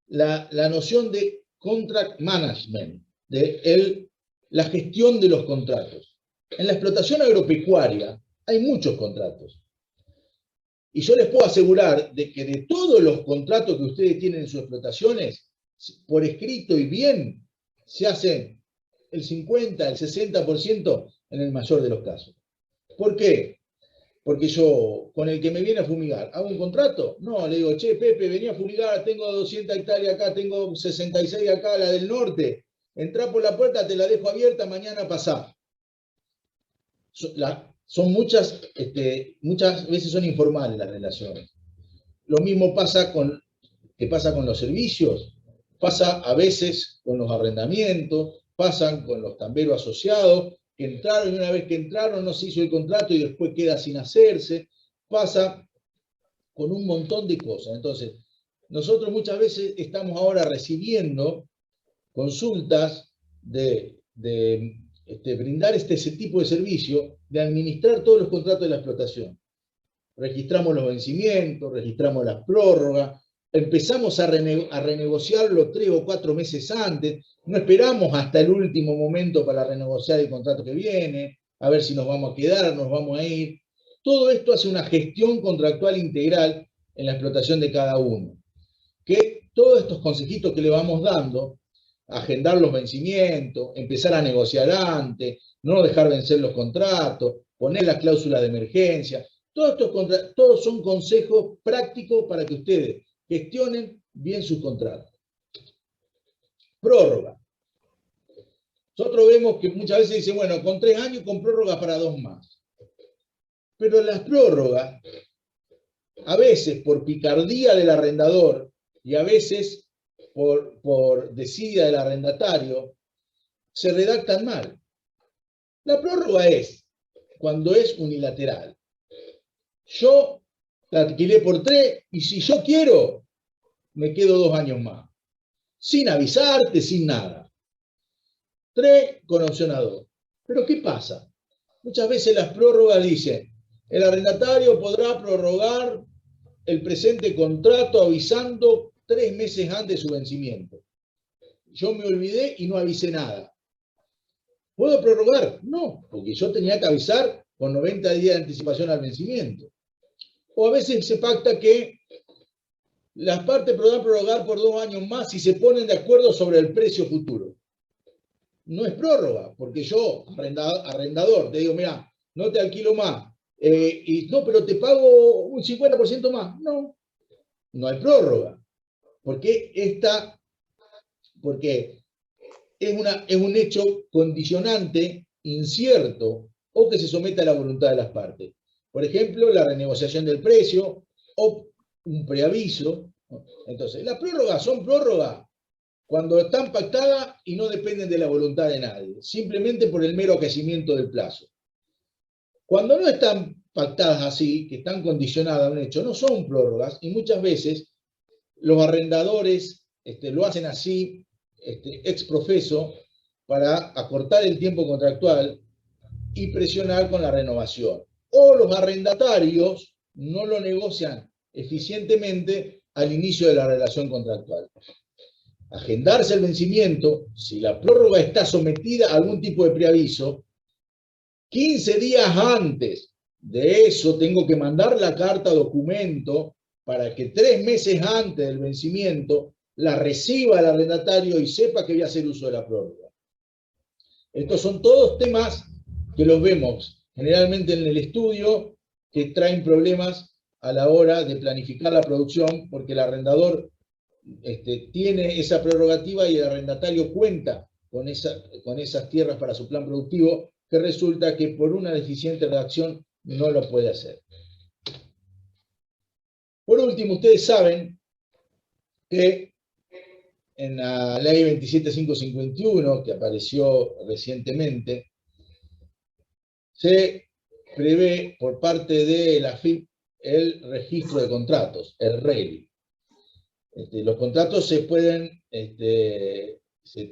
la noción de contract management, de la gestión de los contratos. En la explotación agropecuaria hay muchos contratos. Y yo les puedo asegurar de que de todos los contratos que ustedes tienen en sus explotaciones, por escrito y bien, se hacen el 50, el 60% en el mayor de los casos. ¿Por qué? Porque yo, con el que me viene a fumigar, ¿hago un contrato? No, le digo, che, Pepe, vení a fumigar, tengo 200 hectáreas acá, tengo 66 acá, la del norte. Entrá por la puerta, te la dejo abierta, mañana pasá. Son muchas veces son informales las relaciones. Lo mismo pasa con los servicios, pasa a veces con los arrendamientos, pasan con los tamberos asociados, que entraron y una vez que entraron no se hizo el contrato y después queda sin hacerse, pasa con un montón de cosas. Entonces, nosotros muchas veces estamos ahora recibiendo consultas de brindar ese tipo de servicio, de administrar todos los contratos de la explotación. Registramos los vencimientos, registramos las prórrogas, empezamos a renegociarlo 3 o 4 meses antes, no esperamos hasta el último momento para renegociar el contrato que viene, a ver si nos vamos a quedar, nos vamos a ir. Todo esto hace una gestión contractual integral en la explotación de cada uno. Que todos estos consejitos que le vamos dando, agendar los vencimientos, empezar a negociar antes, no dejar vencer los contratos, poner las cláusulas de emergencia, todos son consejos prácticos para que ustedes gestionen bien sus contratos. Prórroga. Nosotros vemos que muchas veces dicen, bueno, con 3 años con prórroga para 2 más. Pero las prórrogas, a veces por picardía del arrendador y a veces por desidia del arrendatario, se redactan mal. La prórroga es cuando es unilateral. Yo la alquilé por 3 y si yo quiero, me quedo 2 años más. Sin avisarte, sin nada. 3 con opción a 2. Pero ¿qué pasa? Muchas veces las prórrogas dicen, el arrendatario podrá prorrogar el presente contrato avisando 3 meses antes de su vencimiento. Yo me olvidé y no avisé nada. ¿Puedo prorrogar? No, porque yo tenía que avisar con 90 días de anticipación al vencimiento. O a veces se pacta que las partes podrán prorrogar por 2 años más si se ponen de acuerdo sobre el precio futuro. No es prórroga, porque yo, arrendador, te digo, mira, no te alquilo más. No, pero te pago un 50% más. No, no hay prórroga. Porque es un hecho condicionante, incierto, o que se someta a la voluntad de las partes. Por ejemplo, la renegociación del precio o un preaviso. Entonces, las prórrogas son prórrogas cuando están pactadas y no dependen de la voluntad de nadie, simplemente por el mero aquecimiento del plazo. Cuando no están pactadas así, que están condicionadas a un hecho, no son prórrogas, y muchas veces los arrendadores lo hacen así, ex profeso, para acortar el tiempo contractual y presionar con la renovación. O los arrendatarios no lo negocian eficientemente al inicio de la relación contractual. Agendarse el vencimiento, si la prórroga está sometida a algún tipo de preaviso, 15 días antes de eso tengo que mandar la carta documento para que 3 meses antes del vencimiento la reciba el arrendatario y sepa que voy a hacer uso de la prórroga. Estos son todos temas que los vemos generalmente en el estudio, que traen problemas a la hora de planificar la producción, porque el arrendador tiene esa prerrogativa y el arrendatario cuenta con esas tierras para su plan productivo, que resulta que por una deficiente redacción no lo puede hacer. Por último, ustedes saben que en la ley 27551, que apareció recientemente, se prevé por parte de la AFIP el registro de contratos, el RELI. Los contratos se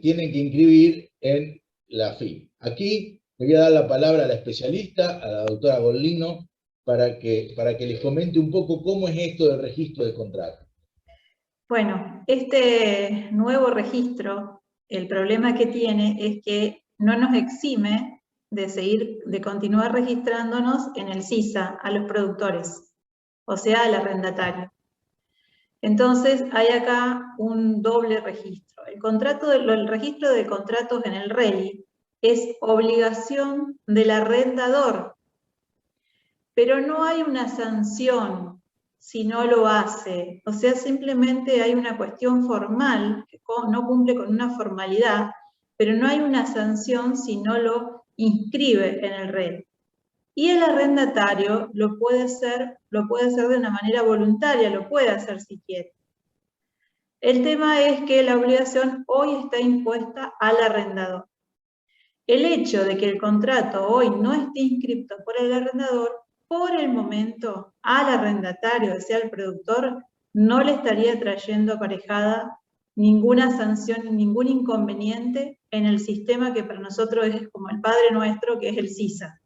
tienen que inscribir en la AFIP. Aquí le voy a dar la palabra a la especialista, a la doctora Gorlino, para que les comente un poco cómo es esto del registro de contratos. Bueno, este nuevo registro, el problema que tiene es que no nos exime de continuar registrándonos en el CISA a los productores, o sea, al arrendatario. Entonces, hay acá un doble registro. El registro de contratos en el RELI es obligación del arrendador, pero no hay una sanción si no lo hace. O sea, simplemente hay una cuestión formal, que no cumple con una formalidad, pero no hay una sanción si no lo inscribe en el RELI. Y el arrendatario lo puede hacer de una manera voluntaria, lo puede hacer si quiere. El tema es que la obligación hoy está impuesta al arrendador. El hecho de que el contrato hoy no esté inscrito por el arrendador, por el momento al arrendatario, o sea, al productor, no le estaría trayendo aparejada ninguna sanción, ningún inconveniente en el sistema que para nosotros es como el Padre Nuestro, que es el CISA.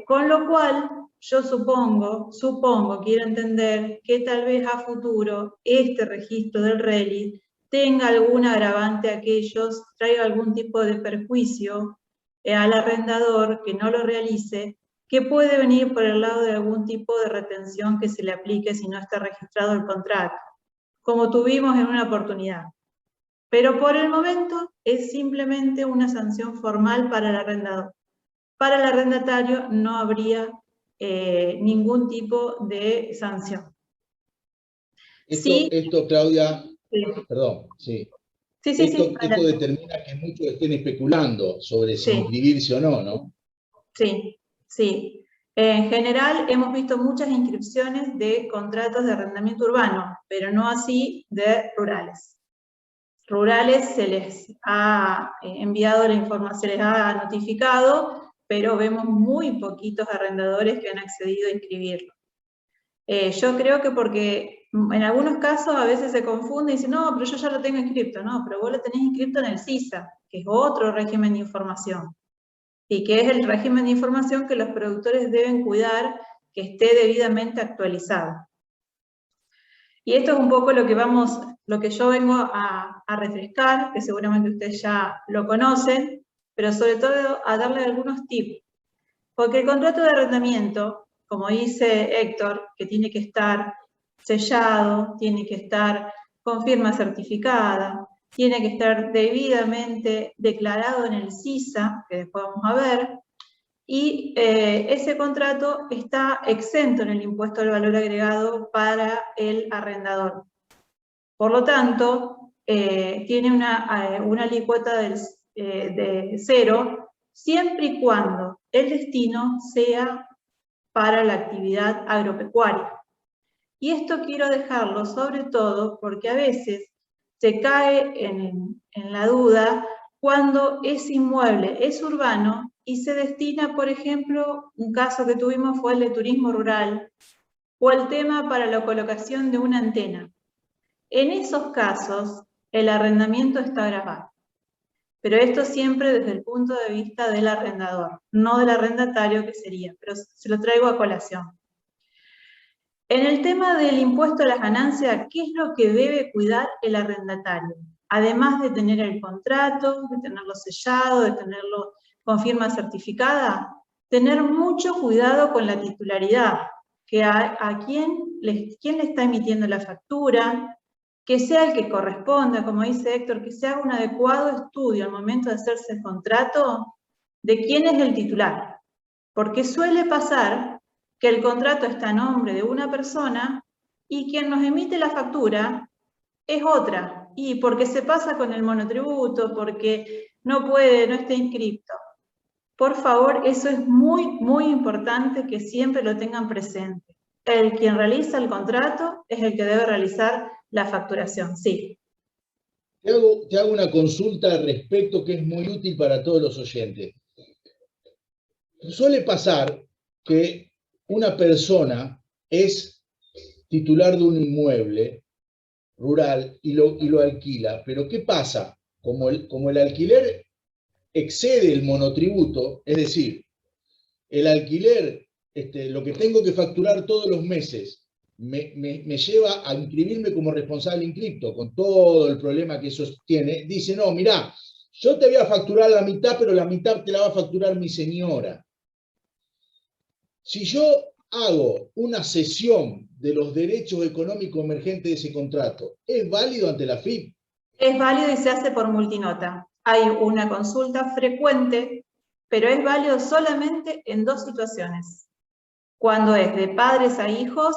Con lo cual, yo supongo, quiero entender que tal vez a futuro este registro del RELI tenga algún agravante a aquellos, traiga algún tipo de perjuicio al arrendador que no lo realice, que puede venir por el lado de algún tipo de retención que se le aplique si no está registrado el contrato, como tuvimos en una oportunidad. Pero por el momento es simplemente una sanción formal para el arrendador. Para el arrendatario no habría ningún tipo de sanción. Esto, Claudia, sí. Perdón, sí. Sí, esto determina que muchos estén especulando sobre si inscribirse o no, ¿no? Sí. En general hemos visto muchas inscripciones de contratos de arrendamiento urbano, pero no así de rurales. Rurales se les ha enviado la información, se les ha notificado, pero vemos muy poquitos arrendadores que han accedido a inscribirlo. Yo creo que porque en algunos casos a veces se confunde y dicen, no, pero yo ya lo tengo inscrito. No, pero vos lo tenés inscrito en el CISA, que es otro régimen de información, y que es el régimen de información que los productores deben cuidar que esté debidamente actualizado. Y esto es un poco lo que yo vengo a refrescar, que seguramente ustedes ya lo conocen, pero sobre todo a darle algunos tips. Porque el contrato de arrendamiento, como dice Héctor, que tiene que estar sellado, tiene que estar con firma certificada, tiene que estar debidamente declarado en el CISA, que después vamos a ver, y ese contrato está exento en el impuesto al valor agregado para el arrendador. Por lo tanto, tiene una alícuota de 0, siempre y cuando el destino sea para la actividad agropecuaria. Y esto quiero dejarlo sobre todo porque a veces se cae en la duda cuando ese inmueble es urbano y se destina, por ejemplo, un caso que tuvimos fue el de turismo rural, o el tema para la colocación de una antena. En esos casos, el arrendamiento está gravado. Pero esto siempre desde el punto de vista del arrendador, no del arrendatario que sería, pero se lo traigo a colación. En el tema del impuesto a las ganancias, ¿qué es lo que debe cuidar el arrendatario? Además de tener el contrato, de tenerlo sellado, de tenerlo con firma certificada, tener mucho cuidado con la titularidad, que a quién le está emitiendo la factura, que sea el que corresponda, como dice Héctor, que se haga un adecuado estudio al momento de hacerse el contrato de quién es el titular. Porque suele pasar que el contrato está a nombre de una persona y quien nos emite la factura es otra. Y porque se pasa con el monotributo, porque no puede, no está inscripto. Por favor, eso es muy, muy importante que siempre lo tengan presente. Quien realiza el contrato es el que debe realizar la facturación, sí. Te hago una consulta al respecto que es muy útil para todos los oyentes. Suele pasar que una persona es titular de un inmueble rural y lo alquila, pero ¿qué pasa? Como el alquiler excede el monotributo, es decir, el alquiler, lo que tengo que facturar todos los meses, me lleva a inscribirme como responsable inscripto, con todo el problema que eso tiene. Dice, no, mirá, yo te voy a facturar la mitad, pero la mitad te la va a facturar mi señora. Si yo hago una cesión de los derechos económicos emergentes de ese contrato, ¿es válido ante la AFIP? Es válido y se hace por multinota. Hay una consulta frecuente, pero es válido solamente en dos situaciones. Cuando es de padres a hijos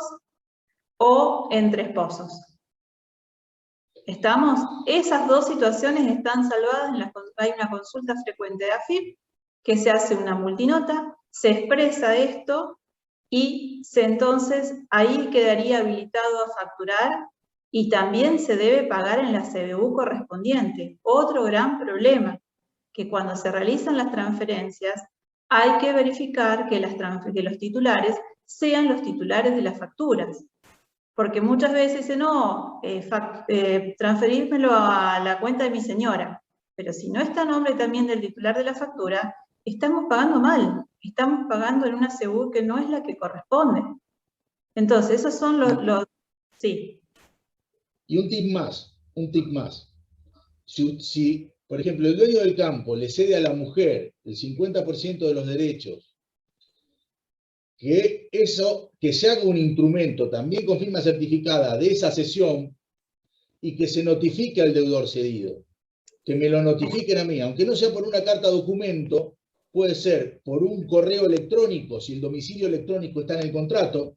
o entre esposos. ¿Estamos? Esas dos situaciones están salvadas. Hay una consulta frecuente de AFIP que se hace una multinota, se expresa esto y entonces ahí quedaría habilitado a facturar y también se debe pagar en la CBU correspondiente. Otro gran problema, que cuando se realizan las transferencias hay que verificar que los titulares sean los titulares de las facturas. Porque muchas veces dicen, no, transferírmelo a la cuenta de mi señora. Pero si no está a nombre también del titular de la factura, estamos pagando mal. Estamos pagando en una CBU que no es la que corresponde. Entonces, esos son los sí. Y un tip más. Si, por ejemplo, el dueño del campo le cede a la mujer el 50% de los derechos, que se haga un instrumento también con firma certificada de esa cesión y que se notifique al deudor cedido. Que me lo notifiquen a mí, aunque no sea por una carta documento, puede ser por un correo electrónico, si el domicilio electrónico está en el contrato,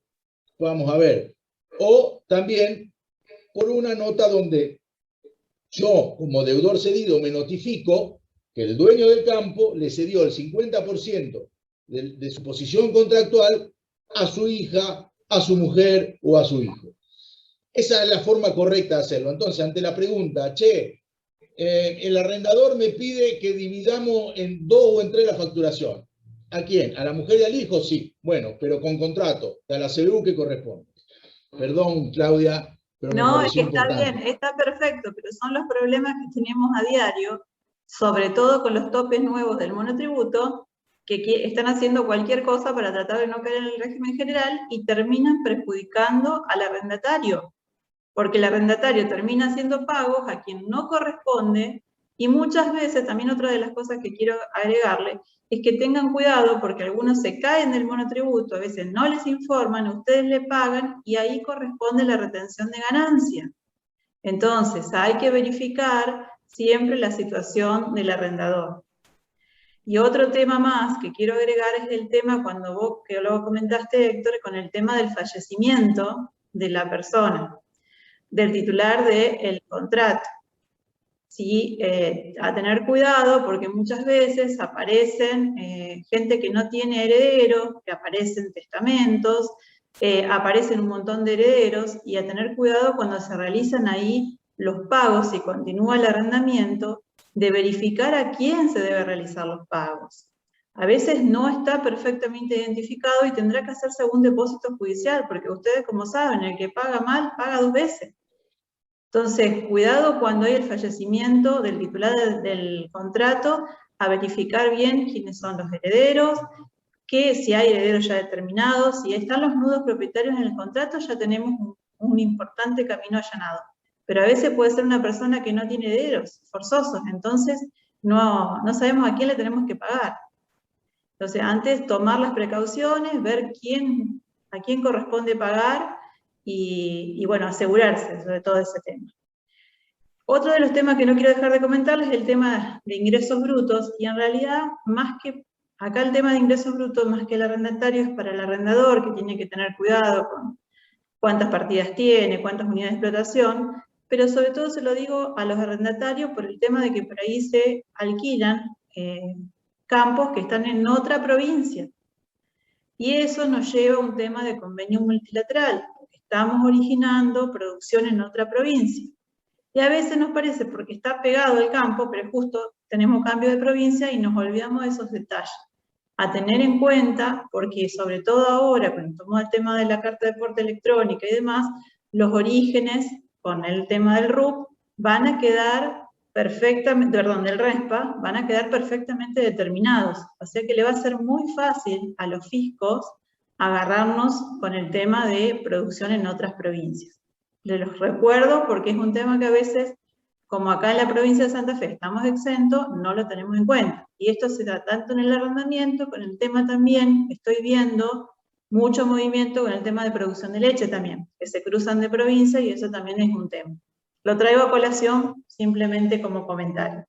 vamos a ver, o también por una nota donde yo, como deudor cedido, me notifico que el dueño del campo le cedió el 50% de su posición contractual a su hija, a su mujer o a su hijo. Esa es la forma correcta de hacerlo. Entonces, ante la pregunta, el arrendador me pide que dividamos en 2 o en 3 la facturación. ¿A quién? ¿A la mujer y al hijo? Sí. Bueno, pero con contrato, a la CBU que corresponde. Perdón, Claudia, pero no, me es que pareció está importante. bien, está perfecto, pero son los problemas que tenemos a diario, sobre todo con los topes nuevos del monotributo, que están haciendo cualquier cosa para tratar de no caer en el régimen general y terminan perjudicando al arrendatario, porque el arrendatario termina haciendo pagos a quien no corresponde, y muchas veces, también otra de las cosas que quiero agregarle, es que tengan cuidado porque algunos se caen del monotributo, a veces no les informan, ustedes le pagan y ahí corresponde la retención de ganancia. Entonces hay que verificar siempre la situación del arrendador. Y otro tema más que quiero agregar es el tema cuando vos, que lo comentaste Héctor, con el tema del fallecimiento de la persona, del titular del contrato. Sí, a tener cuidado porque muchas veces aparecen gente que no tiene herederos, que aparecen testamentos, aparecen un montón de herederos y a tener cuidado cuando se realizan ahí los pagos y continúa el arrendamiento, de verificar a quién se debe realizar los pagos. A veces no está perfectamente identificado y tendrá que hacerse un depósito judicial, porque ustedes, como saben, el que paga mal, paga 2 veces. Entonces, cuidado cuando hay el fallecimiento del titular del contrato, a verificar bien quiénes son los herederos, que si hay herederos ya determinados, si están los nudos propietarios en el contrato, ya tenemos un importante camino allanado. Pero a veces puede ser una persona que no tiene herederos forzosos, entonces no sabemos a quién le tenemos que pagar. Entonces, antes tomar las precauciones, ver a quién corresponde pagar y bueno, asegurarse sobre todo ese tema. Otro de los temas que no quiero dejar de comentarles es el tema de ingresos brutos, y en realidad, más que acá el tema de ingresos brutos, más que el arrendatario, es para el arrendador, que tiene que tener cuidado con cuántas partidas tiene, cuántas unidades de explotación, pero sobre todo se lo digo a los arrendatarios por el tema de que por ahí se alquilan campos que están en otra provincia. Y eso nos lleva a un tema de convenio multilateral, porque estamos originando producción en otra provincia. Y a veces nos parece porque está pegado el campo, pero justo tenemos cambio de provincia y nos olvidamos de esos detalles. A tener en cuenta, porque sobre todo ahora, cuando tomó el tema de la carta de porte electrónica y demás, los orígenes con el tema del RUP van a quedar perfectamente, perdón, del RESPA, van a quedar perfectamente determinados. O sea que le va a ser muy fácil a los fiscos agarrarnos con el tema de producción en otras provincias. Les los recuerdo porque es un tema que a veces, como acá en la provincia de Santa Fe estamos exentos, no lo tenemos en cuenta. Y esto se da tanto en el arrendamiento, con el tema también, estoy viendo mucho movimiento con el tema de producción de leche también, que se cruzan de provincia y eso también es un tema. Lo traigo a colación simplemente como comentario.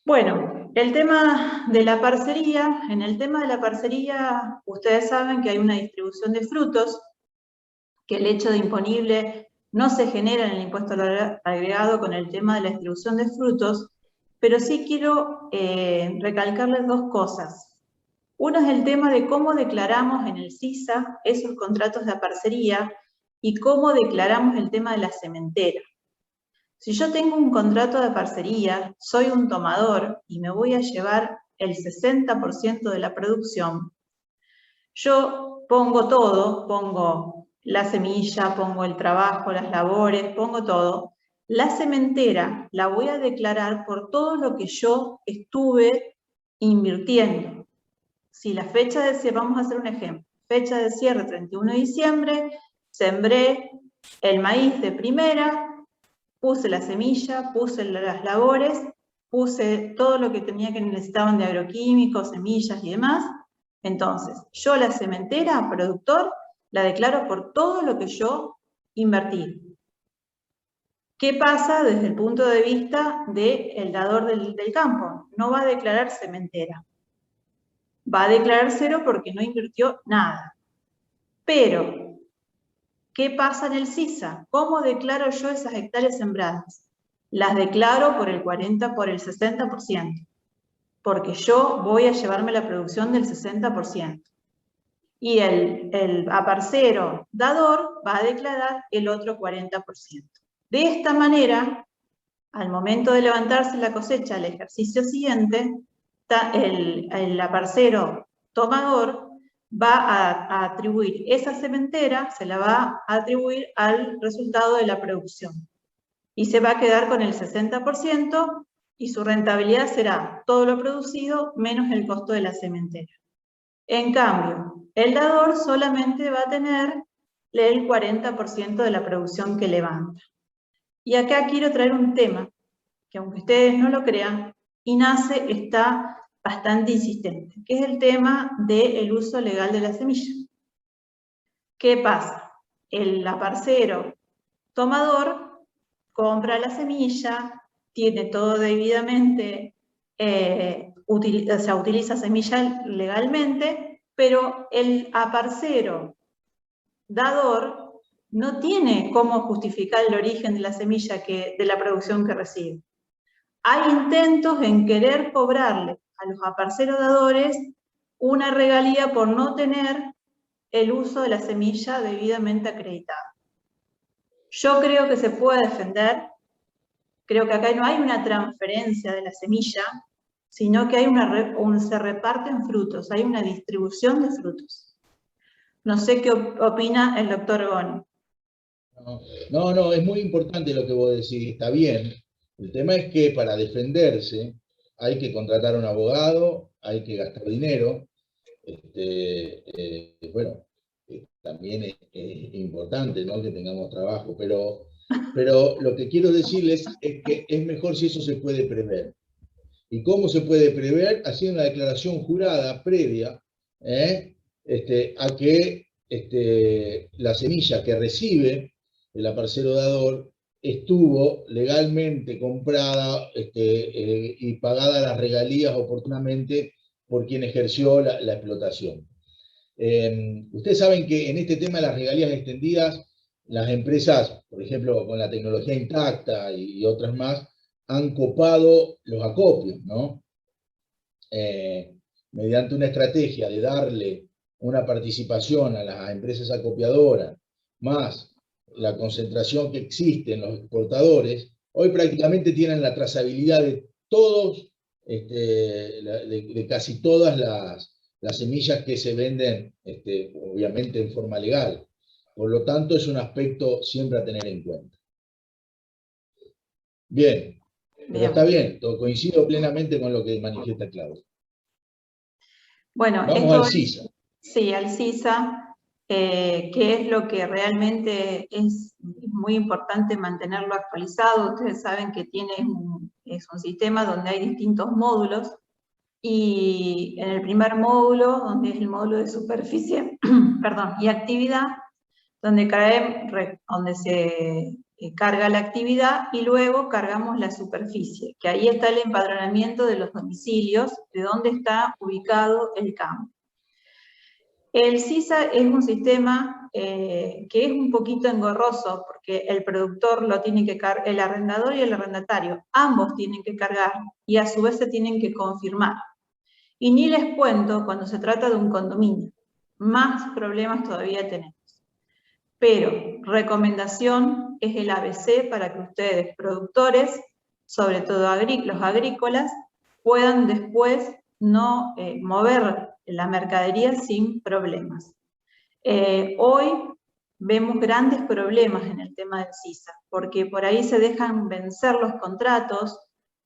Bueno, el tema de la parcería. En el tema de la parcería, ustedes saben que hay una distribución de frutos, que el hecho de imponible no se genera en el impuesto agregado con el tema de la distribución de frutos, pero sí quiero recalcarles dos cosas. Uno es el tema de cómo declaramos en el CISA esos contratos de parcería y cómo declaramos el tema de la sementera. Si yo tengo un contrato de parcería, soy un tomador y me voy a llevar el 60% de la producción, yo pongo todo, pongo la semilla, pongo el trabajo, las labores, pongo todo. La sementera la voy a declarar por todo lo que yo estuve invirtiendo. Si la fecha de cierre, vamos a hacer un ejemplo, fecha de cierre 31 de diciembre, sembré el maíz de primera, puse la semilla, puse las labores, puse todo lo que necesitaban de agroquímicos, semillas y demás. Entonces, yo la sementera, productor, la declaro por todo lo que yo invertí. ¿Qué pasa desde el punto de vista del dador del campo? No va a declarar sementera. Va a declarar cero porque no invirtió nada. Pero, ¿qué pasa en el CISA? ¿Cómo declaro yo esas hectáreas sembradas? Las declaro por el 60%. Porque yo voy a llevarme la producción del 60%. Y el aparcero dador va a declarar el otro 40%. De esta manera, al momento de levantarse la cosecha al ejercicio siguiente, el aparcero tomador va a atribuir esa sementera, se la va a atribuir al resultado de la producción. Y se va a quedar con el 60%, y su rentabilidad será todo lo producido menos el costo de la sementera. En cambio, el dador solamente va a tener el 40% de la producción que levanta. Y acá quiero traer un tema, que aunque ustedes no lo crean, INASE está bastante insistente, que es el tema del uso legal de la semilla. ¿Qué pasa? El aparcero tomador compra la semilla, tiene todo debidamente, utiliza semilla legalmente, pero el aparcero dador no tiene cómo justificar el origen de la semilla de la producción que recibe. Hay intentos en querer cobrarle a los aparceros dadores una regalía por no tener el uso de la semilla debidamente acreditada. Yo creo que se puede defender, creo que acá no hay una transferencia de la semilla, sino que hay se reparten frutos, hay una distribución de frutos. No sé qué opina el doctor Goni. No, es muy importante lo que vos decís, está bien. El tema es que para defenderse hay que contratar a un abogado, hay que gastar dinero. Bueno, también es importante, ¿no?, que tengamos trabajo, pero lo que quiero decirles es que es mejor si eso se puede prever. ¿Y cómo se puede prever? Haciendo una declaración jurada previa a que la semilla que recibe el aparcero dador estuvo legalmente comprada y pagada las regalías oportunamente por quien ejerció la explotación. Ustedes saben que en este tema de las regalías extendidas, las empresas, por ejemplo, con la tecnología intacta y otras más, han copado los acopios, ¿no? Mediante una estrategia de darle una participación a las empresas acopiadoras, más la concentración que existe en los exportadores, hoy prácticamente tienen la trazabilidad de todos, de casi todas las semillas que se venden, obviamente en forma legal. Por lo tanto, es un aspecto siempre a tener en cuenta. Bien, pero está bien, coincido plenamente con lo que manifiesta Claudia. Bueno, vamos al CISA. Sí, al CISA, que es lo que realmente es muy importante mantenerlo actualizado. Ustedes saben que es un sistema donde hay distintos módulos, y en el primer módulo, donde es el módulo de superficie perdón, y actividad, donde se carga la actividad y luego cargamos la superficie, que ahí está el empadronamiento de los domicilios, de dónde está ubicado el campo. El CISA es un sistema que es un poquito engorroso, porque el productor lo tiene que cargar, el arrendador y el arrendatario, ambos tienen que cargar y a su vez se tienen que confirmar. Y ni les cuento cuando se trata de un condominio, más problemas todavía tenemos. Pero recomendación es el ABC para que ustedes, productores, sobre todo los agrícolas, puedan después no mover la mercadería sin problemas. Hoy vemos grandes problemas en el tema del CISA, porque por ahí se dejan vencer los contratos,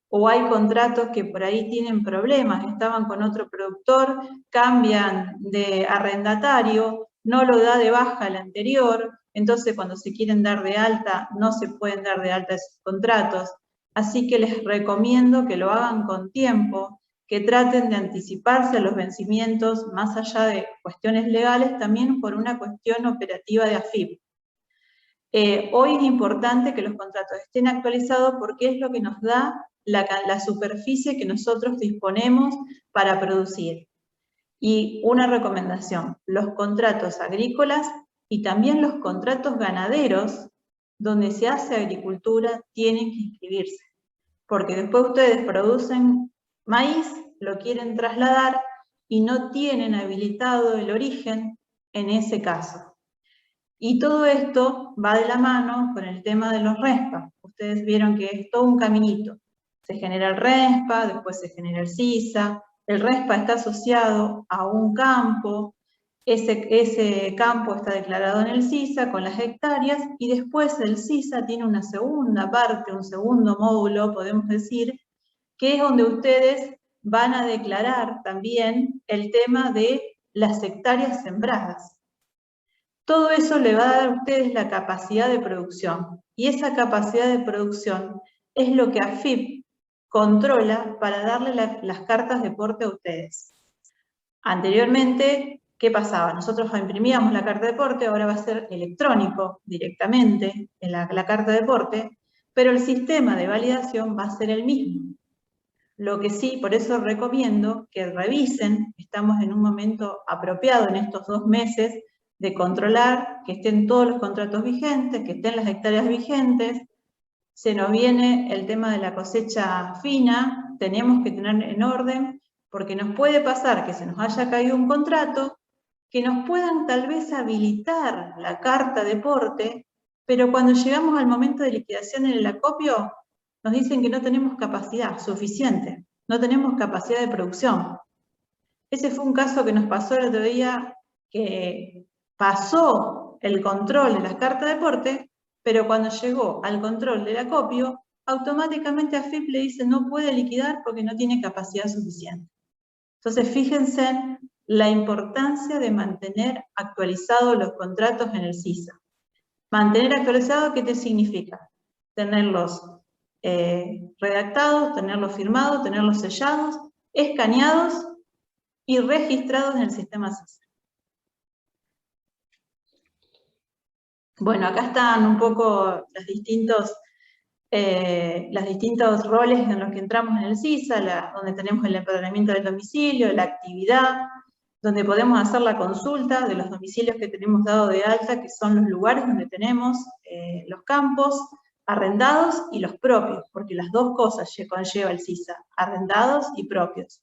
o hay contratos que por ahí tienen problemas, estaban con otro productor, cambian de arrendatario, no lo da de baja el anterior, entonces cuando se quieren dar de alta, no se pueden dar de alta esos contratos. Así que les recomiendo que lo hagan con tiempo, que traten de anticiparse a los vencimientos, más allá de cuestiones legales, también por una cuestión operativa de AFIP. Hoy es importante que los contratos estén actualizados porque es lo que nos da la superficie que nosotros disponemos para producir. Y una recomendación, los contratos agrícolas y también los contratos ganaderos, donde se hace agricultura, tienen que inscribirse. Porque después ustedes producen maíz, lo quieren trasladar y no tienen habilitado el origen en ese caso. Y todo esto va de la mano con el tema de los RESPA. Ustedes vieron que es todo un caminito. Se genera el RESPA, después se genera el CISA. El RESPA está asociado a un campo. Ese campo está declarado en el CISA con las hectáreas, y después el CISA tiene una segunda parte, un segundo módulo, podemos decir, que es donde ustedes van a declarar también el tema de las hectáreas sembradas. Todo eso le va a dar a ustedes la capacidad de producción, y esa capacidad de producción es lo que AFIP controla para darle las cartas de porte a ustedes. Anteriormente, ¿qué pasaba? Nosotros imprimíamos la carta de porte, ahora va a ser electrónico directamente en la carta de porte, pero el sistema de validación va a ser el mismo. Lo que sí, por eso recomiendo que revisen, estamos en un momento apropiado en estos 2 meses, de controlar que estén todos los contratos vigentes, que estén las hectáreas vigentes. Se nos viene el tema de la cosecha fina, tenemos que tener en orden, porque nos puede pasar que se nos haya caído un contrato, que nos puedan tal vez habilitar la carta de porte, pero cuando llegamos al momento de liquidación en el acopio, nos dicen que no tenemos capacidad suficiente. no tenemos capacidad de producción. Ese fue un caso que nos pasó el otro día, que pasó el control de las cartas de porte, pero cuando llegó al control del acopio, automáticamente AFIP le dice no puede liquidar porque no tiene capacidad suficiente. Entonces, fíjense en la importancia de mantener actualizados los contratos en el CISA. Mantener actualizado, ¿qué te significa? Tenerlos redactados, tenerlos firmados, tenerlos sellados, escaneados y registrados en el sistema CISA. Bueno, acá están un poco los distintos roles en los que entramos en el CISA, donde tenemos el empadronamiento del domicilio, la actividad, donde podemos hacer la consulta de los domicilios que tenemos dado de alta, que son los lugares donde tenemos los campos arrendados y los propios, porque las dos cosas conlleva el CISA, arrendados y propios.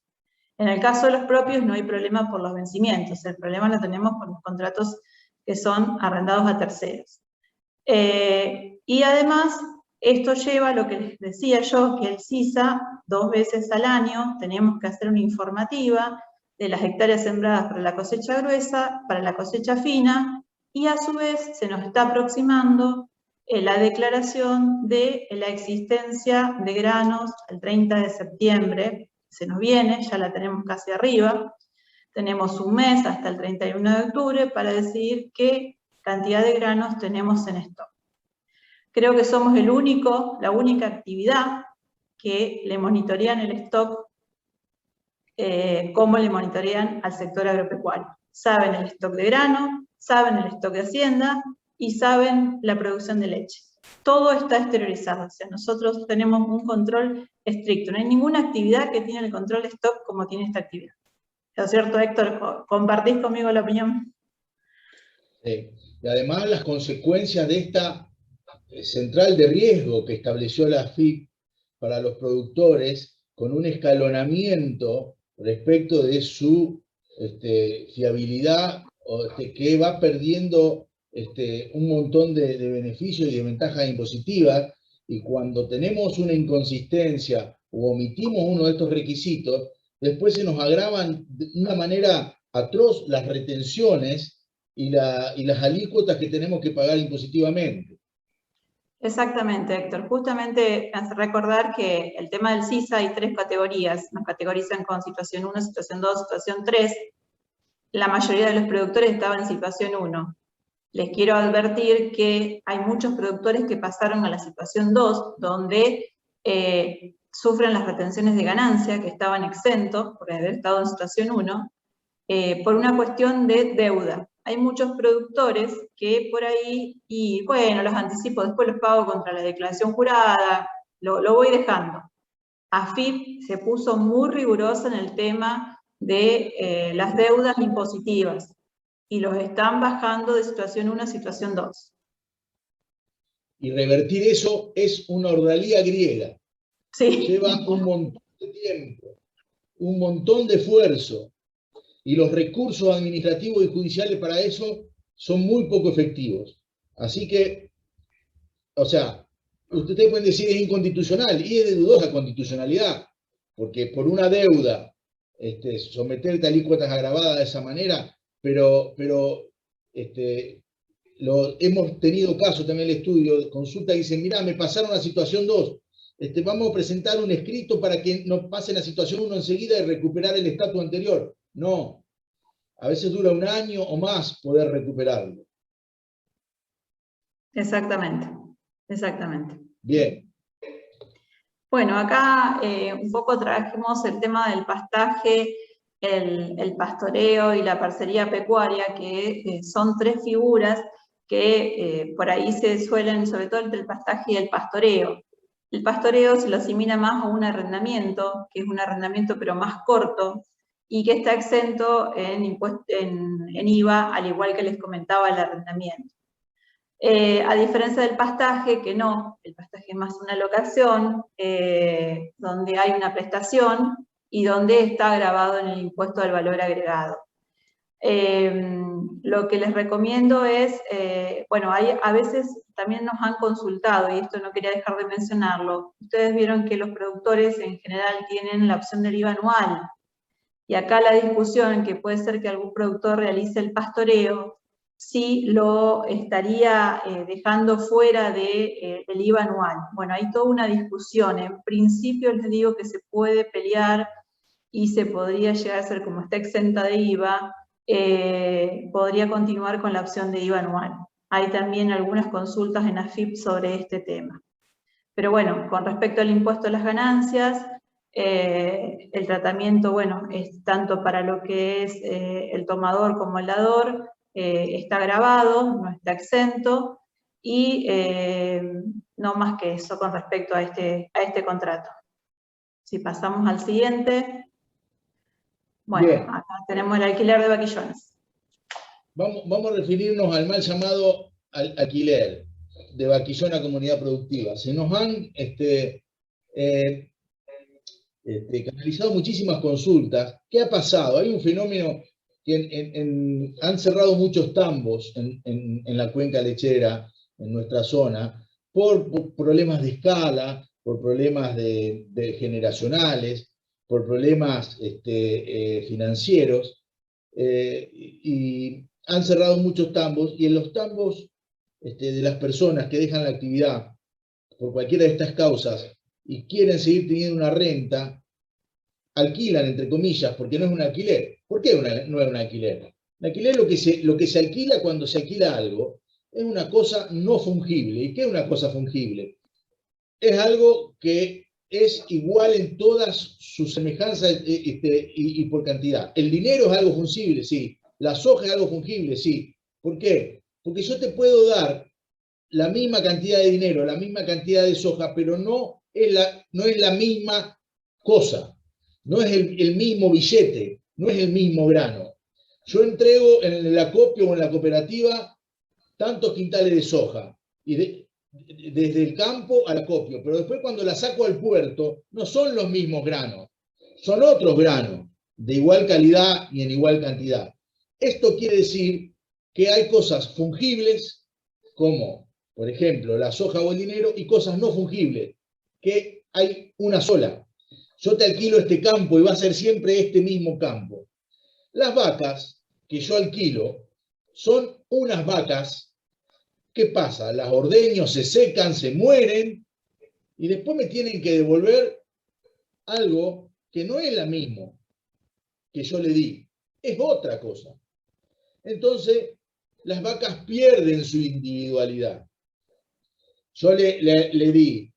En el caso de los propios no hay problema por los vencimientos, el problema lo tenemos con los contratos que son arrendados a terceros. Y además, esto lleva a lo que les decía yo, que el CISA, 2 veces al año, tenemos que hacer una informativa de las hectáreas sembradas para la cosecha gruesa, para la cosecha fina, y a su vez se nos está aproximando la declaración de la existencia de granos al 30 de septiembre, se nos viene, ya la tenemos casi arriba, tenemos un mes hasta el 31 de octubre para decidir qué cantidad de granos tenemos en stock. Creo que somos la única actividad que le monitorean el stock como le monitorean al sector agropecuario. Saben el stock de grano, saben el stock de hacienda y saben la producción de leche. Todo está exteriorizado, o sea, nosotros tenemos un control estricto. No hay ninguna actividad que tiene el control de stock como tiene esta actividad. ¿No es cierto, Héctor? ¿Compartís conmigo la opinión? Sí. Y además las consecuencias de esta central de riesgo que estableció la AFIP para los productores, con un escalonamiento respecto de su fiabilidad, que va perdiendo un montón de beneficios y de ventajas impositivas, y cuando tenemos una inconsistencia o omitimos uno de estos requisitos, después se nos agravan de una manera atroz las retenciones y las alícuotas que tenemos que pagar impositivamente. Exactamente, Héctor. Justamente hace recordar que el tema del CISA hay 3 categorías. Nos categorizan con situación 1, situación 2, situación 3. La mayoría de los productores estaban en situación 1. Les quiero advertir que hay muchos productores que pasaron a la situación 2, donde sufren las retenciones de ganancia, que estaban exentos por haber estado en situación 1, por una cuestión de deuda. Hay muchos productores que por ahí, y bueno, los anticipo, después los pago contra la declaración jurada, lo voy dejando. AFIP se puso muy rigurosa en el tema de las deudas impositivas, y los están bajando de situación 1 a situación 2. Y revertir eso es una ordalía griega. Sí. Lleva un montón de tiempo, un montón de esfuerzo, y los recursos administrativos y judiciales para eso son muy poco efectivos. Así que, o sea, ustedes pueden decir es inconstitucional, y es de dudosa constitucionalidad, porque por una deuda someterte a alícuotas agravadas de esa manera, pero hemos tenido casos también en el estudio de consulta que dicen, mirá, me pasaron a situación 2, vamos a presentar un escrito para que nos pasen a situación 1 enseguida y recuperar el estatus anterior. No, a veces dura un año o más poder recuperarlo. Exactamente, exactamente. Bien. Bueno, acá un poco trajimos el tema del pastaje, el pastoreo y la parcería pecuaria, que son 3 figuras que por ahí se suelen, sobre todo entre el pastaje y el pastoreo. El pastoreo se lo asimila más a un arrendamiento, que es un arrendamiento pero más corto, y que está exento en IVA, al igual que les comentaba el arrendamiento. A diferencia del pastaje, que no, el pastaje es más una locación, donde hay una prestación y donde está grabado en el impuesto al valor agregado. lo que les recomiendo es, bueno, a veces también nos han consultado, y esto no quería dejar de mencionarlo, ustedes vieron que los productores en general tienen la opción del IVA anual, y acá la discusión, que puede ser que algún productor realice el pastoreo, sí lo estaría dejando fuera del IVA anual. Bueno, hay toda una discusión. En principio les digo que se puede pelear y se podría llegar a ser, como está exenta de IVA, podría continuar con la opción de IVA anual. Hay también algunas consultas en AFIP sobre este tema. Pero bueno, con respecto al impuesto a las ganancias, el tratamiento, bueno, es tanto para lo que es el tomador como el dador, está grabado, no está exento, y no más que eso con respecto a este contrato. Si pasamos al siguiente, bueno, Bien. acá tenemos el alquiler de vaquillones. Vamos a referirnos al mal llamado alquiler de vaquillón a comunidad productiva. Se nos han canalizado muchísimas consultas. ¿Qué ha pasado? Hay un fenómeno que han cerrado muchos tambos en la cuenca lechera, en nuestra zona, por problemas de escala, por problemas generacionales, por problemas financieros, y han cerrado muchos tambos, y en los tambos de las personas que dejan la actividad por cualquiera de estas causas y quieren seguir teniendo una renta, alquilan, entre comillas, porque no es un alquiler. ¿Por qué no es un alquiler? Un alquiler, lo que se alquila cuando se alquila algo, es una cosa no fungible. ¿Y qué es una cosa fungible? Es algo que es igual en todas sus semejanzas y por cantidad. El dinero es algo fungible, sí. La soja es algo fungible, sí. ¿Por qué? Porque yo te puedo dar la misma cantidad de dinero, la misma cantidad de soja, pero no es la misma cosa. No es el mismo billete, no es el mismo grano. Yo entrego en el acopio o en la cooperativa tantos quintales de soja, y desde el campo al acopio, pero después cuando la saco al puerto, no son los mismos granos, son otros granos, de igual calidad y en igual cantidad. Esto quiere decir que hay cosas fungibles, como, por ejemplo, la soja o el dinero, y cosas no fungibles, que hay una sola. Yo te alquilo este campo y va a ser siempre este mismo campo. Las vacas que yo alquilo son unas vacas. ¿Qué pasa? Las ordeño, se secan, se mueren, y después me tienen que devolver algo que no es la misma que yo le di, es otra cosa. Entonces, las vacas pierden su individualidad. Yo le di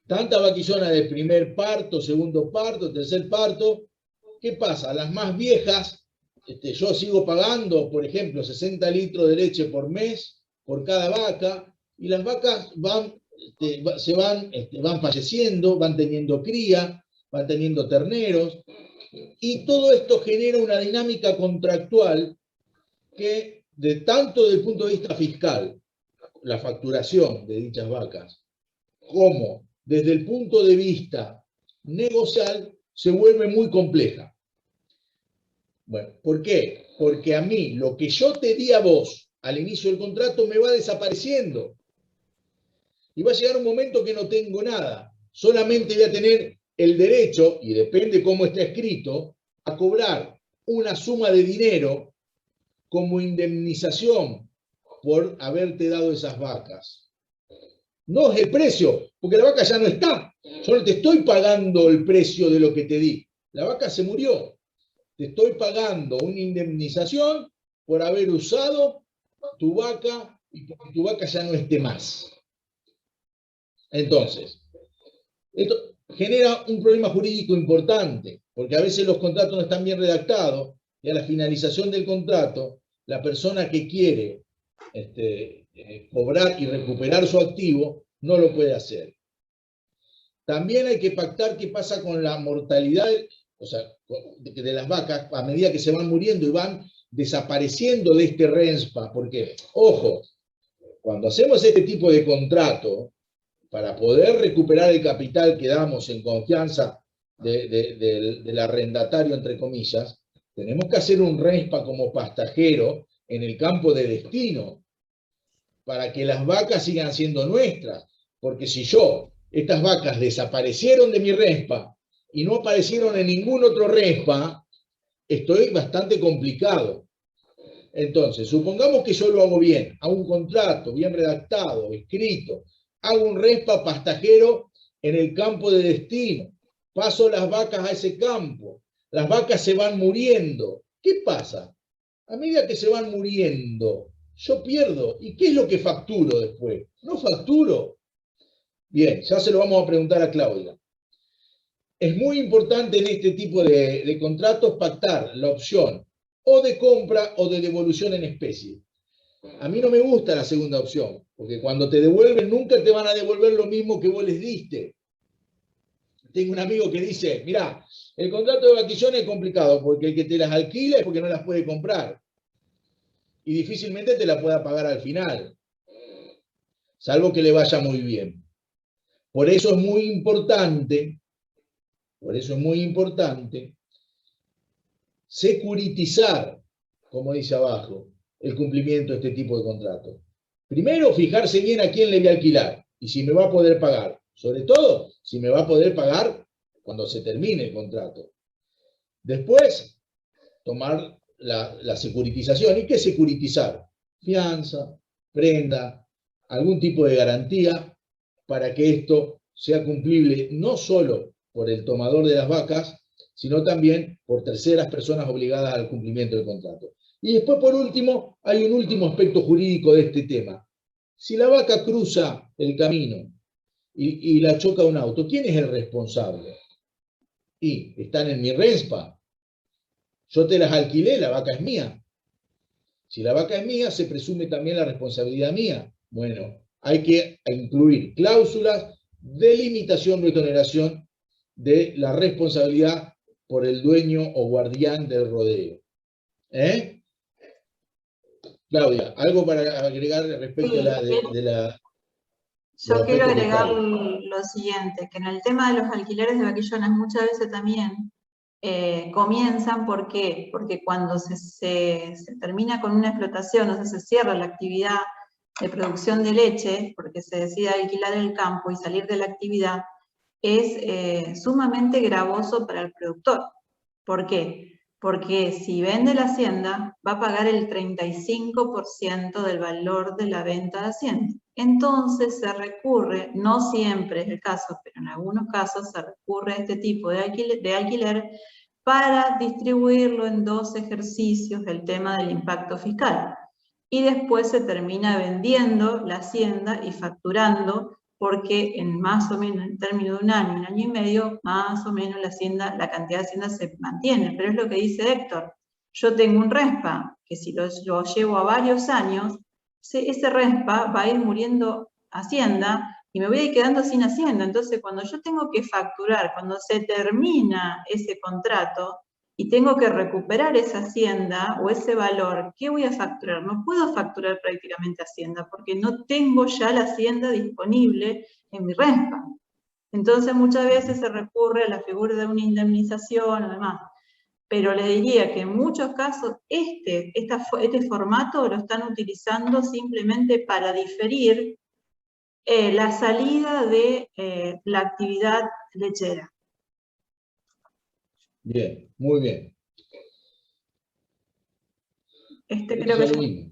tanta vaquillona de primer parto, segundo parto, tercer parto. ¿Qué pasa? Las más viejas, yo sigo pagando, por ejemplo, 60 litros de leche por mes por cada vaca, y las vacas van falleciendo, van teniendo cría, van teniendo terneros, y todo esto genera una dinámica contractual que, tanto desde el punto de vista fiscal, la facturación de dichas vacas, como desde el punto de vista negocial, se vuelve muy compleja. Bueno, ¿por qué? Porque a mí, lo que yo te di a vos al inicio del contrato me va desapareciendo. Y va a llegar un momento que no tengo nada. Solamente voy a tener el derecho, y depende cómo está escrito, a cobrar una suma de dinero como indemnización por haberte dado esas vacas. No es el precio, porque la vaca ya no está. Yo no te estoy pagando el precio de lo que te di. La vaca se murió. Te estoy pagando una indemnización por haber usado tu vaca y porque tu vaca ya no esté más. Entonces, esto genera un problema jurídico importante, porque a veces los contratos no están bien redactados, y a la finalización del contrato, la persona que quiere cobrar y recuperar su activo no lo puede hacer. También hay que pactar qué pasa con la mortalidad, o sea, de las vacas a medida que se van muriendo y van desapareciendo de este RENSPA, porque, ojo, cuando hacemos este tipo de contrato, para poder recuperar el capital que damos en confianza del arrendatario, entre comillas, tenemos que hacer un RENSPA como pastajero en el campo de destino, para que las vacas sigan siendo nuestras. Porque si estas vacas desaparecieron de mi respa y no aparecieron en ningún otro respa, estoy bastante complicado. Entonces, supongamos que yo lo hago bien, hago un contrato bien redactado, escrito, hago un respa pastajero en el campo de destino, paso las vacas a ese campo, las vacas se van muriendo. ¿Qué pasa? A medida que se van muriendo, yo pierdo. ¿Y qué es lo que facturo después? No facturo. Bien, ya se lo vamos a preguntar a Claudia. Es muy importante en este tipo de contratos pactar la opción o de compra o de devolución en especie. A mí no me gusta la segunda opción, porque cuando te devuelven nunca te van a devolver lo mismo que vos les diste. Tengo un amigo que dice, mirá, el contrato de vaquillones es complicado, porque el que te las alquila es porque no las puede comprar. Y difícilmente te la pueda pagar al final, salvo que le vaya muy bien. Por eso es muy importante securitizar, como dice abajo, el cumplimiento de este tipo de contratos. Primero, fijarse bien a quién le voy a alquilar y si me va a poder pagar. Sobre todo, si me va a poder pagar cuando se termine el contrato. Después, tomar la securitización. ¿Y qué securitizar? Fianza, prenda, algún tipo de garantía para que esto sea cumplible no solo por el tomador de las vacas, sino también por terceras personas obligadas al cumplimiento del contrato. Y después, por último, hay un último aspecto jurídico de este tema. Si la vaca cruza el camino y la choca un auto, ¿quién es el responsable? Y están en mi respa. Yo te las alquilé, la vaca es mía. Si la vaca es mía, se presume también la responsabilidad mía. Bueno, hay que incluir cláusulas de limitación o exoneración de la responsabilidad por el dueño o guardián del rodeo. Claudia, ¿algo para agregar respecto de la... Yo quiero agregar lo siguiente, que en el tema de los alquileres de vaquillones muchas veces también comienzan, ¿por qué? Porque cuando se termina con una explotación, o sea, se cierra la actividad de producción de leche, porque se decide alquilar el campo y salir de la actividad, es sumamente gravoso para el productor. ¿Por qué? Porque si vende la hacienda, va a pagar el 35% del valor de la venta de hacienda. Entonces se recurre, no siempre es el caso, pero en algunos casos se recurre a este tipo de alquiler para distribuirlo en 2 ejercicios del tema del impacto fiscal. Y después se termina vendiendo la hacienda y facturando, porque en más o menos, en términos de un año y medio, más o menos la cantidad de hacienda se mantiene. Pero es lo que dice Héctor. Yo tengo un respa, que si lo llevo a varios años, ese respa va a ir muriendo hacienda y me voy a ir quedando sin hacienda. Entonces, cuando yo tengo que facturar, cuando se termina ese contrato, y tengo que recuperar esa hacienda o ese valor, ¿qué voy a facturar? No puedo facturar prácticamente hacienda porque no tengo ya la hacienda disponible en mi respa. Entonces muchas veces se recurre a la figura de una indemnización o demás. Pero le diría que en muchos casos este formato lo están utilizando simplemente para diferir la salida de la actividad lechera. Bien, muy bien. Creo que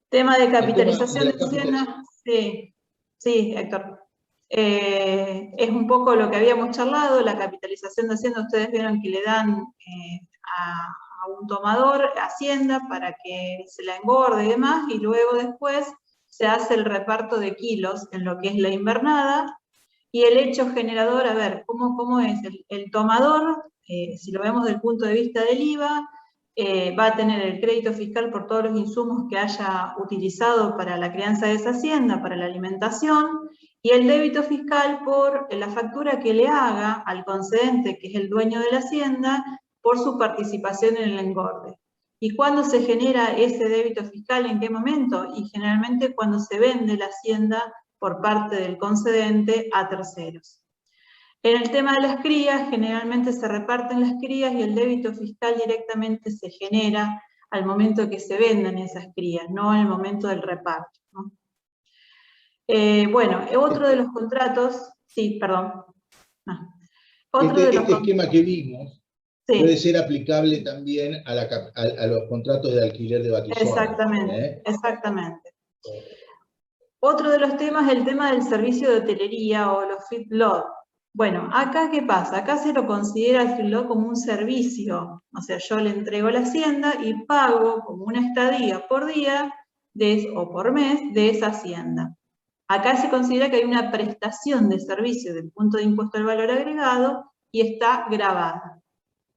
tema de capitalización de hacienda, sí, Héctor. Es un poco lo que habíamos charlado, la capitalización de hacienda, ustedes vieron que le dan a un tomador hacienda para que se la engorde y demás, y luego después se hace el reparto de kilos en lo que es la invernada, y el hecho generador, a ver, ¿cómo es? El tomador, si lo vemos desde el punto de vista del IVA, va a tener el crédito fiscal por todos los insumos que haya utilizado para la crianza de esa hacienda, para la alimentación, y el débito fiscal por la factura que le haga al concedente, que es el dueño de la hacienda, por su participación en el engorde. ¿Y cuándo se genera ese débito fiscal? ¿En qué momento? Y generalmente cuando se vende la hacienda por parte del concedente a terceros. En el tema de las crías, generalmente se reparten las crías y el débito fiscal directamente se genera al momento que se venden esas crías, no al momento del reparto, ¿no? Bueno, otro de los contratos, sí, perdón. No. Otro de los Este esquema que vimos sí, puede ser aplicable también a los contratos de alquiler de vaquillones. exactamente, exactamente. Otro de los temas es el tema del servicio de hotelería o los feedlot. Bueno, acá ¿qué pasa? Acá se lo considera el feedlot como un servicio, o sea, yo le entrego la hacienda y pago como una estadía por día o por mes de esa hacienda. Acá se considera que hay una prestación de servicio del punto de impuesto al valor agregado y está grabada.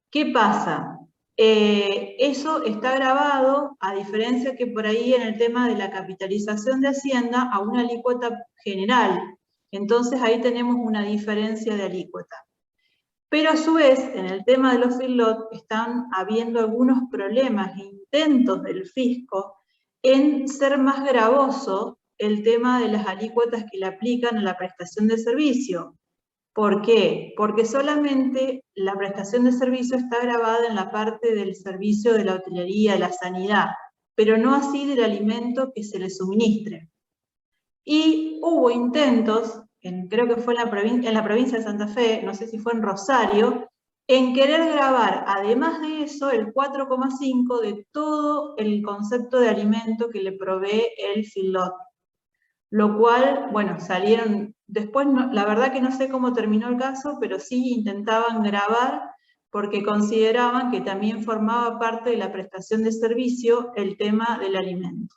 ¿Qué pasa? Eso está grabado, a diferencia que por ahí en el tema de la capitalización de Hacienda, a una alícuota general. Entonces ahí tenemos una diferencia de alícuota. Pero a su vez, en el tema de los feedlot, están habiendo algunos problemas e intentos del fisco en ser más gravoso el tema de las alícuotas que le aplican a la prestación de servicio. ¿Por qué? Porque solamente la prestación de servicio está grabada en la parte del servicio de la hotelería, de la sanidad, pero no así del alimento que se le suministre. Y hubo intentos, creo que fue en la provincia de Santa Fe, no sé si fue en Rosario, en querer grabar, además de eso, el 4,5 de todo el concepto de alimento que le provee el feedlot. Lo cual, bueno, salieron, después la verdad que no sé cómo terminó el caso, pero sí intentaban grabar porque consideraban que también formaba parte de la prestación de servicio el tema del alimento.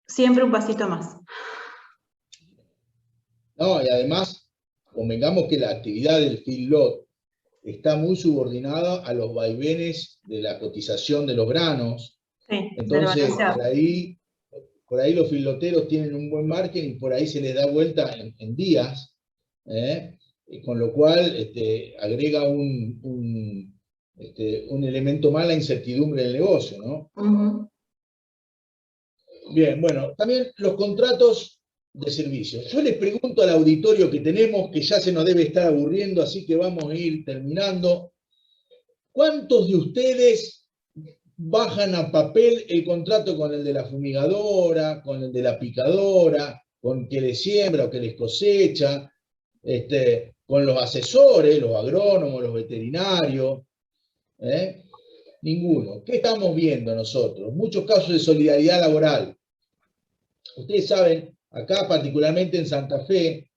Siempre un pasito más. No, y además, convengamos que la actividad del feedlot está muy subordinada a los vaivenes de la cotización de los granos. Sí, entonces, por ahí los feedloteros tienen un buen margen y por ahí se les da vuelta en días, con lo cual agrega un elemento más la incertidumbre del negocio, ¿no? Uh-huh. Bien, bueno, también los contratos de servicios. Yo les pregunto al auditorio que tenemos, que ya se nos debe estar aburriendo, así que vamos a ir terminando. ¿Cuántos de ustedes bajan a papel el contrato con el de la fumigadora, con el de la picadora, con que les siembra o que les cosecha, con los asesores, los agrónomos, los veterinarios? Ninguno. ¿Qué estamos viendo nosotros? Muchos casos de solidaridad laboral. Ustedes saben, acá particularmente en Santa Fe,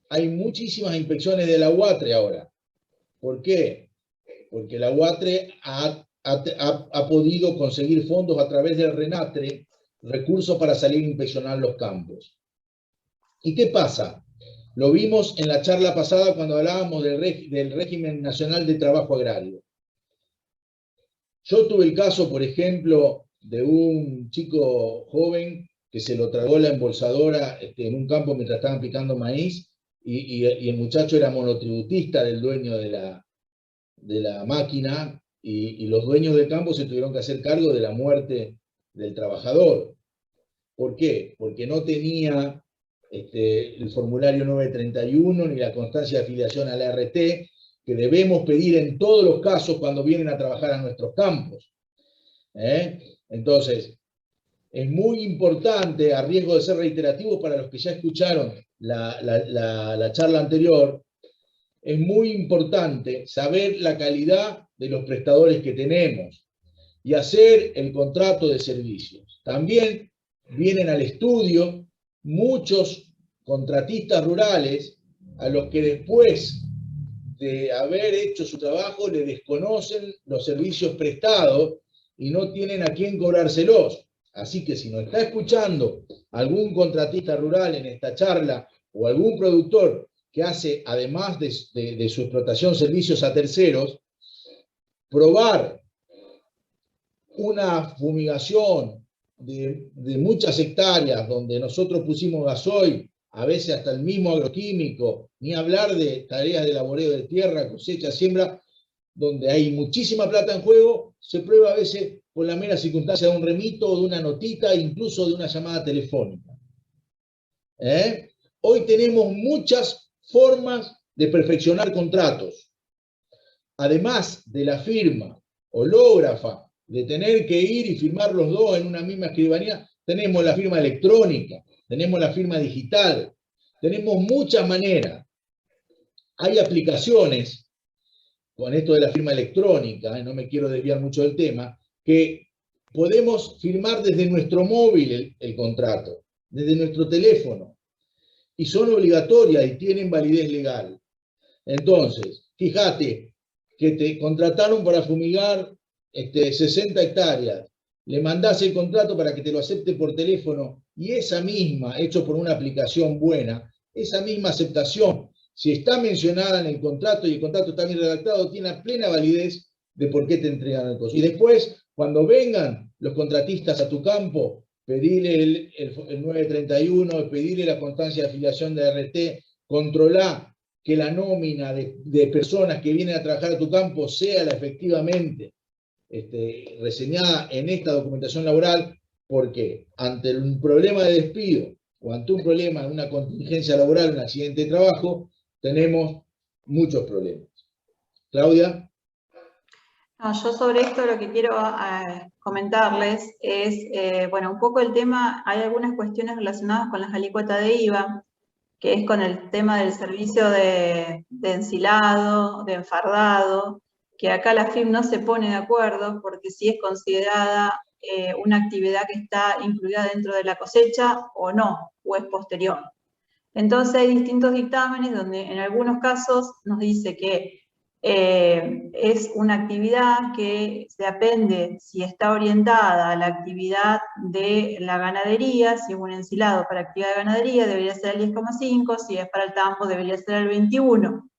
hay muchísimas inspecciones de la UATRE ahora. ¿Por qué? Porque la UATRE ha podido conseguir fondos a través del RENATRE, recursos para salir a inspeccionar los campos. ¿Y qué pasa? Lo vimos en la charla pasada cuando hablábamos del régimen nacional de trabajo agrario. Yo tuve el caso, por ejemplo, de un chico joven que se lo tragó la embolsadora en un campo mientras estaban picando maíz, y el muchacho era monotributista del dueño de la máquina, y los dueños del campo se tuvieron que hacer cargo de la muerte del trabajador. ¿Por qué? Porque no tenía el formulario 931 ni la constancia de afiliación a la ART, que debemos pedir en todos los casos cuando vienen a trabajar a nuestros campos. Entonces, es muy importante, a riesgo de ser reiterativo para los que ya escucharon la charla anterior, es muy importante saber la calidad de los prestadores que tenemos y hacer el contrato de servicios. También vienen al estudio muchos contratistas rurales a los que después de haber hecho su trabajo le desconocen los servicios prestados y no tienen a quién cobrárselos. Así que si nos está escuchando algún contratista rural en esta charla o algún productor que hace, además de su explotación, servicios a terceros, probar una fumigación de muchas hectáreas donde nosotros pusimos gasoil, a veces hasta el mismo agroquímico, ni hablar de tareas de laboreo de tierra, cosecha, siembra, donde hay muchísima plata en juego, se prueba a veces por la mera circunstancia de un remito, o de una notita, incluso de una llamada telefónica. Hoy tenemos muchas formas de perfeccionar contratos. Además de la firma hológrafa, de tener que ir y firmar los dos en una misma escribanía, tenemos la firma electrónica, tenemos la firma digital, tenemos muchas maneras. Hay aplicaciones, con esto de la firma electrónica, no me quiero desviar mucho del tema, que podemos firmar desde nuestro móvil el contrato, desde nuestro teléfono, y son obligatorias y tienen validez legal. Entonces, fíjate que te contrataron para fumigar 60 hectáreas, le mandás el contrato para que te lo acepte por teléfono, y esa misma, hecho por una aplicación buena, esa misma aceptación, si está mencionada en el contrato y el contrato está bien redactado, tiene la plena validez de por qué te entregan el costo. Y después, cuando vengan los contratistas a tu campo, pedirle el 931, pedirle la constancia de afiliación de RT, controlar que la nómina de personas que vienen a trabajar a tu campo sea la efectivamente reseñada en esta documentación laboral, porque ante un problema de despido o ante un problema de una contingencia laboral, un accidente de trabajo, tenemos muchos problemas. Claudia. No, yo sobre esto lo que quiero comentarles es, bueno, un poco el tema, hay algunas cuestiones relacionadas con las alícuotas de IVA, que es con el tema del servicio de ensilado, de enfardado, que acá la FIP no se pone de acuerdo porque si es considerada una actividad que está incluida dentro de la cosecha o no, o es posterior. Entonces hay distintos dictámenes donde en algunos casos nos dice que es una actividad que se depende si está orientada a la actividad de la ganadería, si es un ensilado para actividad de ganadería debería ser el 10,5, si es para el tambo debería ser el 21.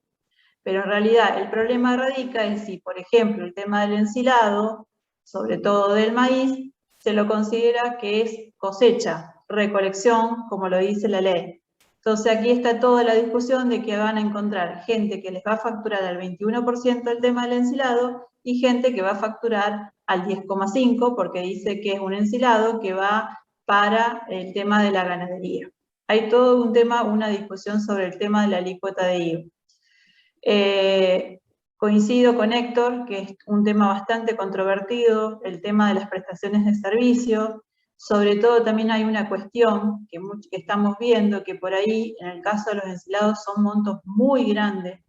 Pero en realidad el problema radica en si, por ejemplo, el tema del ensilado, sobre todo del maíz, se lo considera que es cosecha, recolección, como lo dice la ley. Entonces aquí está toda la discusión de que van a encontrar gente que les va a facturar al 21% el tema del ensilado y gente que va a facturar al 10,5% porque dice que es un ensilado que va para el tema de la ganadería. Hay todo un tema, una discusión sobre el tema de la alícuota de IVA. Coincido con Héctor, que es un tema bastante controvertido, el tema de las prestaciones de servicio. Sobre todo también hay una cuestión que estamos viendo, que por ahí, en el caso de los ensilados, son montos muy grandes,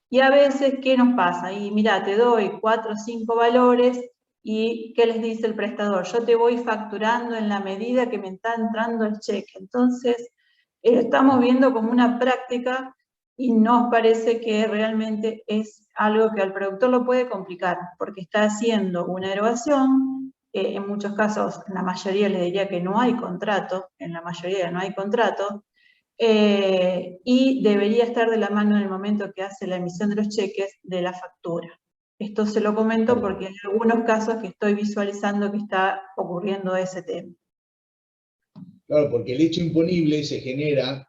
y a veces, ¿qué nos pasa? Y mira, te doy 4 o 5 valores, y ¿qué les dice el prestador? Yo te voy facturando en la medida que me está entrando el cheque. Entonces, estamos viendo como una práctica, y nos parece que realmente es algo que al productor lo puede complicar, porque está haciendo una erogación. En muchos casos, en la mayoría les diría que no hay contrato, y debería estar de la mano en el momento que hace la emisión de los cheques de la factura. Esto se lo comento porque hay algunos casos que estoy visualizando que está ocurriendo ese tema. Claro, porque el hecho imponible se genera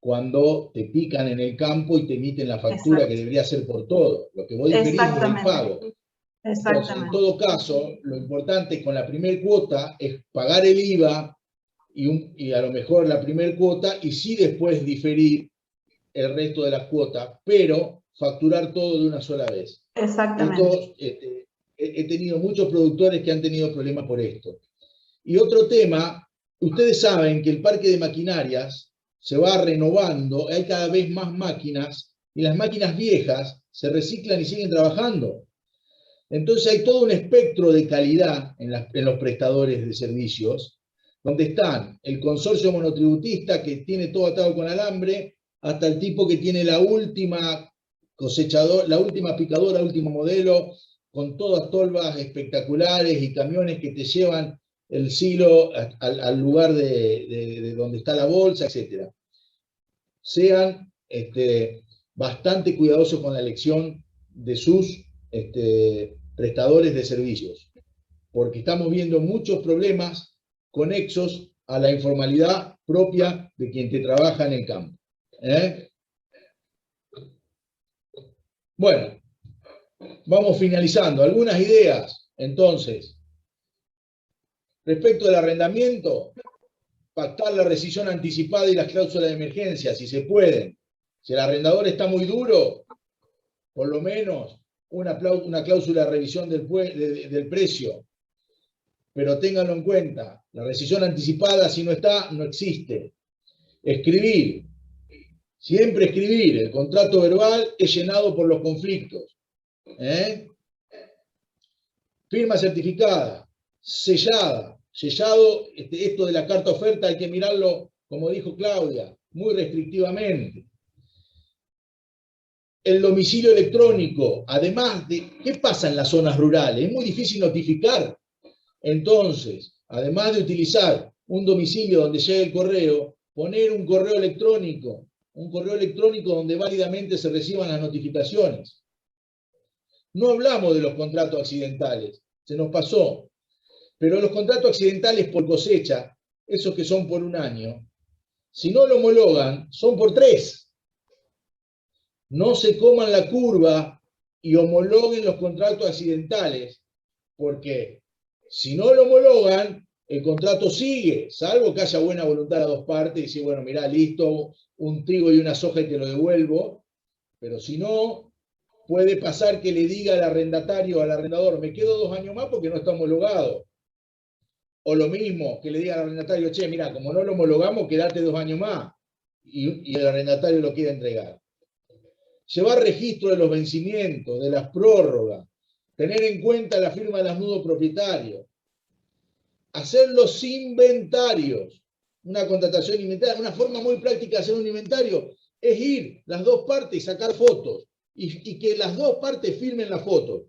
cuando te pican en el campo y te emiten la factura. Exacto. Que debería ser por todo. Lo que vos diferís es el pago. Entonces, en todo caso, lo importante con la primer cuota es pagar el IVA y a lo mejor la primer cuota y sí después diferir el resto de las cuotas, pero facturar todo de una sola vez. Exactamente. He tenido muchos productores que han tenido problemas por esto. Y otro tema, ustedes saben que el parque de maquinarias se va renovando, hay cada vez más máquinas y las máquinas viejas se reciclan y siguen trabajando. Entonces hay todo un espectro de calidad en los prestadores de servicios, donde están el consorcio monotributista que tiene todo atado con alambre, hasta el tipo que tiene la última cosechadora, la última picadora, último modelo, con todas tolvas espectaculares y camiones que te llevan el silo al lugar de donde está la bolsa, etc. Sean bastante cuidadosos con la elección de sus prestadores de servicios, porque estamos viendo muchos problemas conexos a la informalidad propia de quien te trabaja en el campo. Bueno, vamos finalizando. Algunas ideas, entonces. Respecto del arrendamiento, pactar la rescisión anticipada y las cláusulas de emergencia, si se pueden. Si el arrendador está muy duro, por lo menos una cláusula de revisión del precio. Pero ténganlo en cuenta, la rescisión anticipada, si no está, no existe. Escribir, siempre escribir, el contrato verbal es llenado por los conflictos. Firma certificada, sellada, sellado, esto de la carta oferta hay que mirarlo, como dijo Claudia, muy restrictivamente. El domicilio electrónico, además de, ¿qué pasa en las zonas rurales? Es muy difícil notificar. Entonces, además de utilizar un domicilio donde llegue el correo, poner un correo electrónico donde válidamente se reciban las notificaciones. No hablamos de los contratos accidentales, se nos pasó. Pero los contratos accidentales por cosecha, esos que son por 1 año, si no lo homologan, son por 3. No se coman la curva y homologuen los contratos accidentales, porque si no lo homologan, el contrato sigue, salvo que haya buena voluntad a 2 partes y decir, bueno, mirá, listo, un trigo y una soja y te lo devuelvo, pero si no, puede pasar que le diga al arrendatario, al arrendador, me quedo 2 años más porque no está homologado. O lo mismo, que le diga al arrendatario, che, mira, como no lo homologamos, quédate 2 años más, y el arrendatario lo quiere entregar. Llevar registro de los vencimientos, de las prórrogas, tener en cuenta la firma de las nudos propietarios, hacer los inventarios, una contratación inventaria, una forma muy práctica de hacer un inventario es ir las 2 partes y sacar fotos, y que las 2 partes firmen la foto.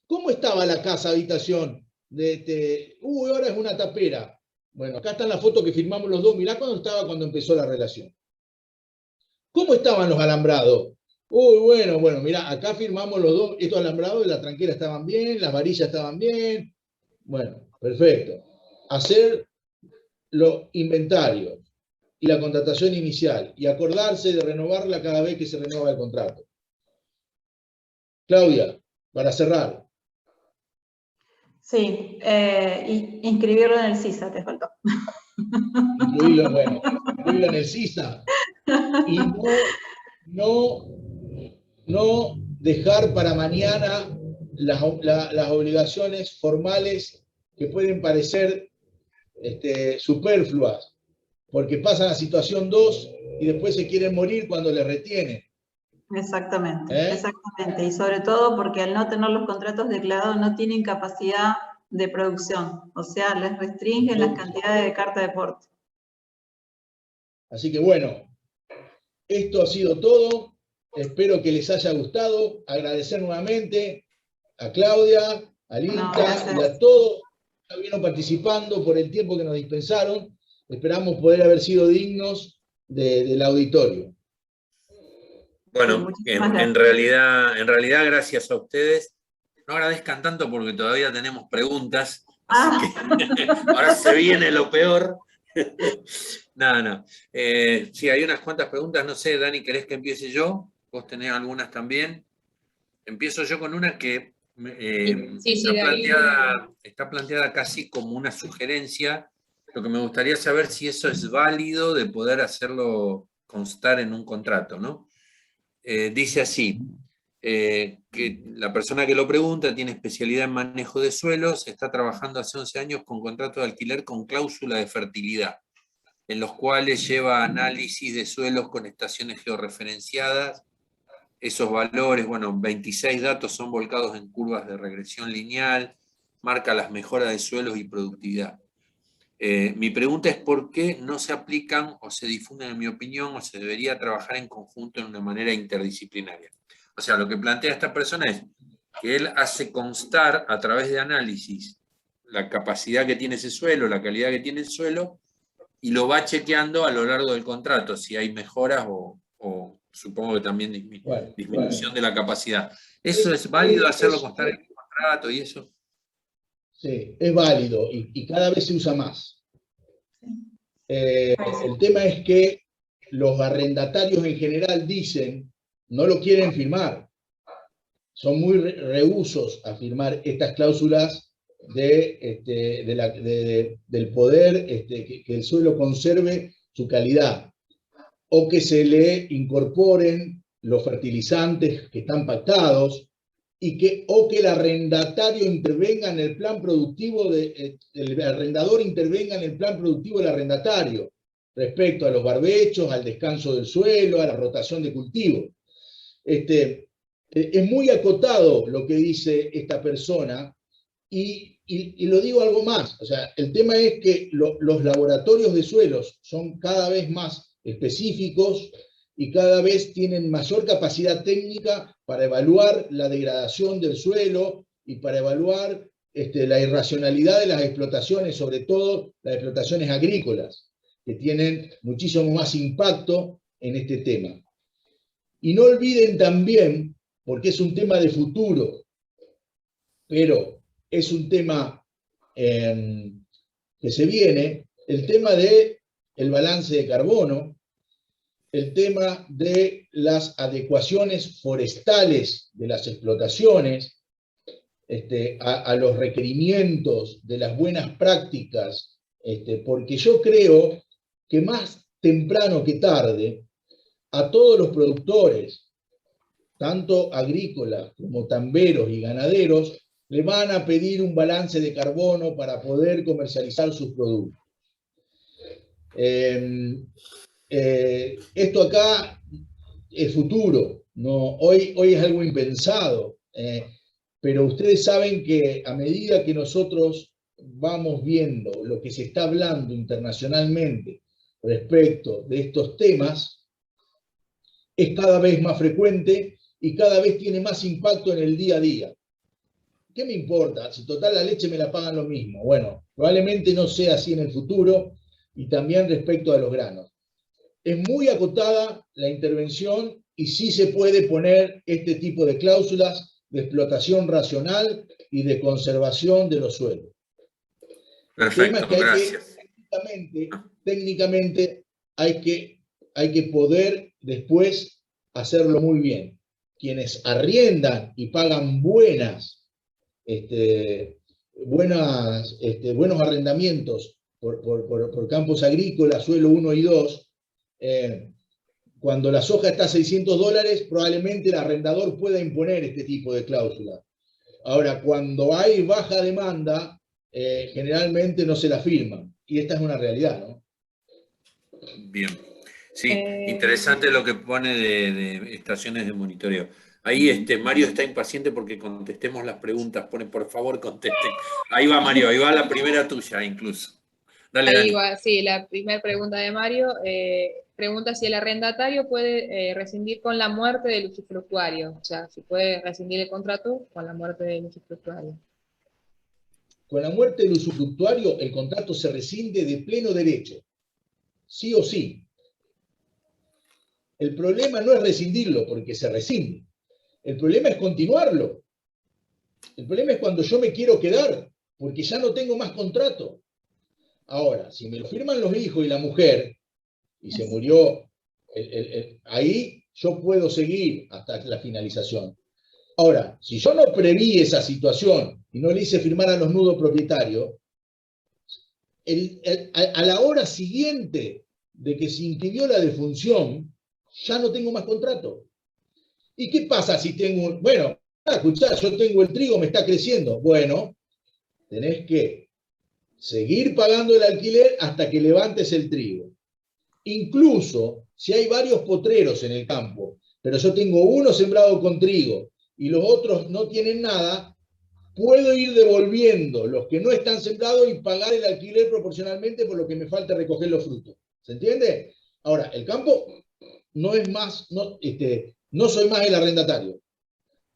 ¿Cómo estaba la casa habitación? Ahora es una tapera. Bueno, acá están las fotos que firmamos los 2, mirá cuando estaba cuando empezó la relación. ¿Cómo estaban los alambrados? Bueno, mirá, acá firmamos los 2, estos alambrados, las tranqueras estaban bien, las varillas estaban bien. Bueno, perfecto. Hacer los inventarios y la contratación inicial y acordarse de renovarla cada vez que se renueva el contrato. Claudia, para cerrar. Sí, inscribirlo en el CISA, te faltó. Incluirlo en el CISA. Y no dejar para mañana las obligaciones formales que pueden parecer superfluas, porque pasan a situación 2 y después se quieren morir cuando les retienen. Exactamente, exactamente. Y sobre todo porque al no tener los contratos declarados no tienen capacidad de producción, o sea, les restringen las cantidades de carta de porte. Así que bueno, esto ha sido todo. Espero que les haya gustado. Agradecer nuevamente a Claudia, al INTA y a todos que estuvieron participando por el tiempo que nos dispensaron. Esperamos poder haber sido dignos del auditorio. Bueno, en realidad gracias a ustedes. No agradezcan tanto porque todavía tenemos preguntas, así que ahora se viene lo peor. No. Sí, hay unas cuantas preguntas, no sé, Dani, ¿querés que empiece yo? Vos tenés algunas también. Empiezo yo con una que está planteada casi como una sugerencia. Lo que me gustaría saber si eso es válido de poder hacerlo constar en un contrato, ¿no? Dice así, que la persona que lo pregunta tiene especialidad en manejo de suelos, está trabajando hace 11 años con contrato de alquiler con cláusula de fertilidad, en los cuales lleva análisis de suelos con estaciones georreferenciadas. Esos valores, 26 datos son volcados en curvas de regresión lineal, marca las mejoras de suelos y productividad. Mi pregunta es por qué no se aplican o se difunden, en mi opinión, o se debería trabajar en conjunto en una manera interdisciplinaria. O sea, lo que plantea esta persona es que él hace constar a través de análisis la capacidad que tiene ese suelo, la calidad que tiene el suelo, y lo va chequeando a lo largo del contrato, si hay mejoras o supongo que también disminución de la capacidad. ¿Eso es válido hacerlo constar en el contrato y eso? Sí, es válido y cada vez se usa más. El tema es que los arrendatarios en general dicen, no lo quieren firmar. Son muy rehúsos a firmar estas cláusulas del poder, que el suelo conserve su calidad, o que se le incorporen los fertilizantes que están pactados, o que el arrendatario intervenga en el plan productivo, el arrendador intervenga en el plan productivo del arrendatario, respecto a los barbechos, al descanso del suelo, a la rotación de cultivo. Es muy acotado lo que dice esta persona, y lo digo algo más. O sea, el tema es que los laboratorios de suelos son cada vez más específicos y cada vez tienen mayor capacidad técnica para evaluar la degradación del suelo y para evaluar la irracionalidad de las explotaciones, sobre todo las explotaciones agrícolas, que tienen muchísimo más impacto en este tema. Y no olviden también, porque es un tema de futuro, pero es un tema que se viene, el tema del balance de carbono, el tema de las adecuaciones forestales de las explotaciones, a los requerimientos de las buenas prácticas, porque yo creo que más temprano que tarde, a todos los productores, tanto agrícolas como tamberos y ganaderos, le van a pedir un balance de carbono para poder comercializar sus productos. Esto acá es futuro, ¿no? Hoy es algo impensado, pero ustedes saben que a medida que nosotros vamos viendo lo que se está hablando internacionalmente respecto de estos temas, es cada vez más frecuente y cada vez tiene más impacto en el día a día. ¿Qué me importa? Si total la leche me la pagan lo mismo. Bueno, probablemente no sea así en el futuro, y también respecto a los granos. Es muy acotada la intervención y sí se puede poner este tipo de cláusulas de explotación racional y de conservación de los suelos. Perfecto, el tema es que gracias. Técnicamente hay que poder después hacerlo muy bien. Quienes arriendan y pagan buenos arrendamientos por campos agrícolas, suelo 1 y 2, cuando la soja está a $600, probablemente el arrendador pueda imponer este tipo de cláusula. Ahora, cuando hay baja demanda, generalmente no se la firman, y esta es una realidad, ¿no? Bien. Sí, interesante lo que pone de estaciones de monitoreo. Ahí Mario está impaciente porque contestemos las preguntas. Pone, por favor, contesten. Ahí va, Mario, ahí va la primera tuya incluso. Dale, ahí Dani. va, sí, la primera pregunta de Mario. Pregunta si el arrendatario puede rescindir con la muerte del usufructuario. O sea, si puede rescindir el contrato con la muerte del usufructuario. Con la muerte del usufructuario, el contrato se rescinde de pleno derecho. Sí o sí. El problema no es rescindirlo, porque se rescinde. El problema es continuarlo. El problema es cuando yo me quiero quedar, porque ya no tengo más contrato. Ahora, si me lo firman los hijos y la mujer, y se murió, ahí yo puedo seguir hasta la finalización. Ahora, si yo no preví esa situación y no le hice firmar a los nudos propietarios, a la hora siguiente de que se inscribió la defunción, ya no tengo más contrato. ¿Y qué pasa si tengo bueno, escuchá, yo tengo el trigo, me está creciendo? Bueno, tenés que seguir pagando el alquiler hasta que levantes el trigo. Incluso si hay varios potreros en el campo, pero yo tengo uno sembrado con trigo y los otros no tienen nada, puedo ir devolviendo los que no están sembrados y pagar el alquiler proporcionalmente por lo que me falta recoger los frutos. ¿Se entiende? Ahora, el campo no es más, no soy más el arrendatario.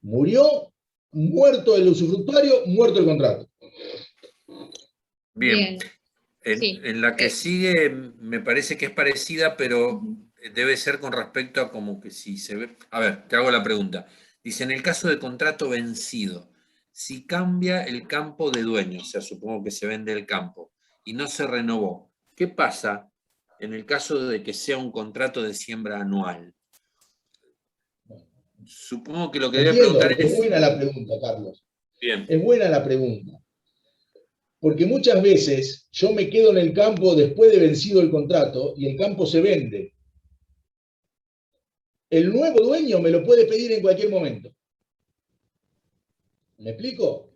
Murió, muerto el usufructuario, muerto el contrato. Bien. Sí. En la que sigue me parece que es parecida, pero debe ser con respecto a como que si se ve... A ver, te hago la pregunta. Dice, en el caso de contrato vencido, si cambia el campo de dueño, o sea, supongo que se vende el campo, y no se renovó, ¿qué pasa en el caso de que sea un contrato de siembra anual? Supongo que lo que debe preguntar es buena la pregunta, Carlos. Bien. Es buena la pregunta. Porque muchas veces yo me quedo en el campo después de vencido el contrato y el campo se vende. el nuevo dueño me lo puede pedir en cualquier momento. ¿Me explico?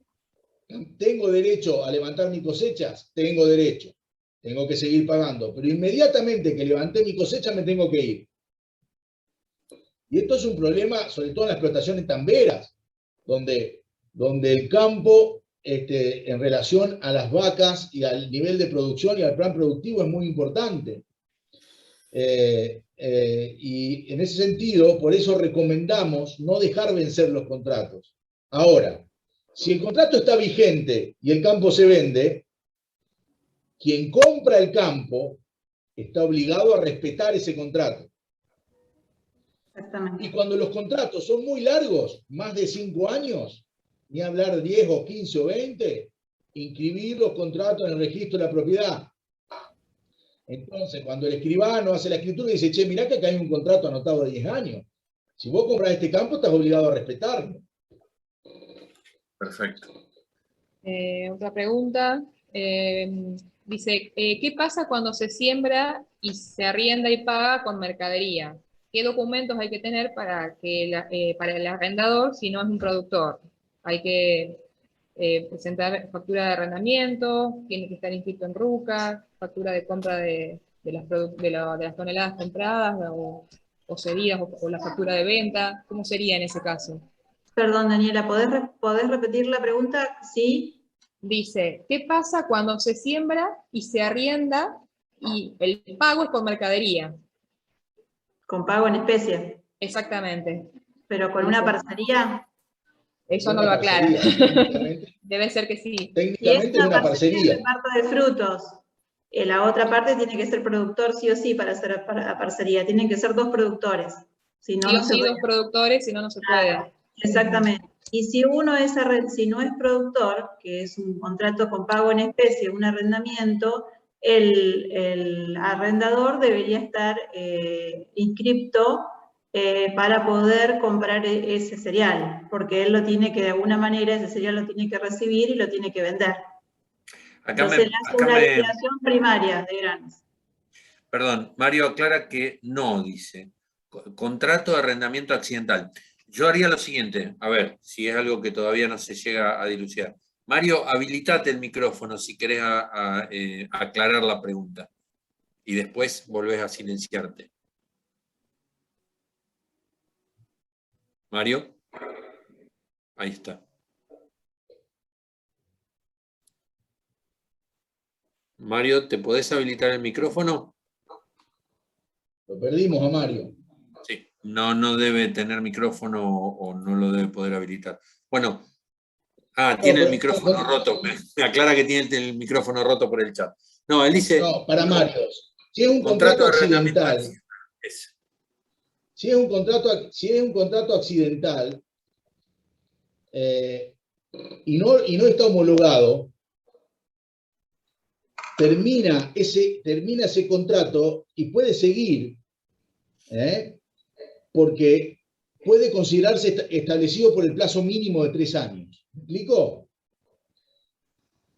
¿Tengo derecho a levantar mis cosechas? Tengo derecho. Tengo que seguir pagando. Pero inmediatamente que levanté mi cosecha me tengo que ir. Y esto es un problema, sobre todo en las explotaciones tamberas, donde el campo, en relación a las vacas y al nivel de producción y al plan productivo, es muy importante. Y en ese sentido, por eso recomendamos no dejar vencer los contratos. Ahora, si el contrato está vigente y el campo se vende, quien compra el campo está obligado a respetar ese contrato. Exactamente. Y cuando los contratos son muy largos, más de 5 años, ni hablar de 10 o 15 o 20, inscribir los contratos en el registro de la propiedad. Entonces, cuando el escribano hace la escritura y dice, che, mirá que acá hay un contrato anotado de 10 años. Si vos compras este campo, estás obligado a respetarlo. Perfecto. Otra pregunta. Dice, ¿qué pasa cuando se siembra y se arrienda y paga con mercadería? ¿Qué documentos hay que tener para el arrendador si no es un productor? Hay que presentar factura de arrendamiento, tiene que estar inscrito en RUCA, factura de compra de las toneladas compradas o cedidas o la factura de venta. ¿Cómo sería en ese caso? Perdón, Daniela, ¿podés repetir la pregunta? Sí. Dice, ¿qué pasa cuando se siembra y se arrienda y el pago es con mercadería? Con pago en especie. Exactamente. Pero con una parcería. Eso no lo aclara. Debe ser que sí. Técnicamente es una parcería. Reparto de frutos. La otra parte tiene que ser productor sí o sí para hacer parcería. Tienen que ser 2 productores. Si no, Sí o no se sí, puede. 2 productores, si no, no se puede. Exactamente. Y si si no es productor, que es un contrato con pago en especie, un arrendamiento, el arrendador debería estar inscripto para poder comprar ese cereal, porque él lo tiene que, de alguna manera, ese cereal lo tiene que recibir y lo tiene que vender. Entonces, le hace una liquidación primaria de granos. Perdón, Mario aclara que no, dice. Contrato de arrendamiento accidental. Yo haría lo siguiente, a ver, si es algo que todavía no se llega a dilucidar. Mario, habilitate el micrófono si querés aclarar la pregunta. Y después volvés a silenciarte. Mario. Ahí está. Mario, ¿te podés habilitar el micrófono? Lo perdimos a Mario. Sí, no debe tener micrófono o no lo debe poder habilitar. Bueno, tiene el micrófono roto. Me aclara que tiene el micrófono roto por el chat. No, él dice... No, para Mario. Si es un contrato accidental... Si es un contrato accidental y no está homologado, termina ese contrato y puede seguir, porque puede considerarse establecido por el plazo mínimo de 3 años. ¿Me explico?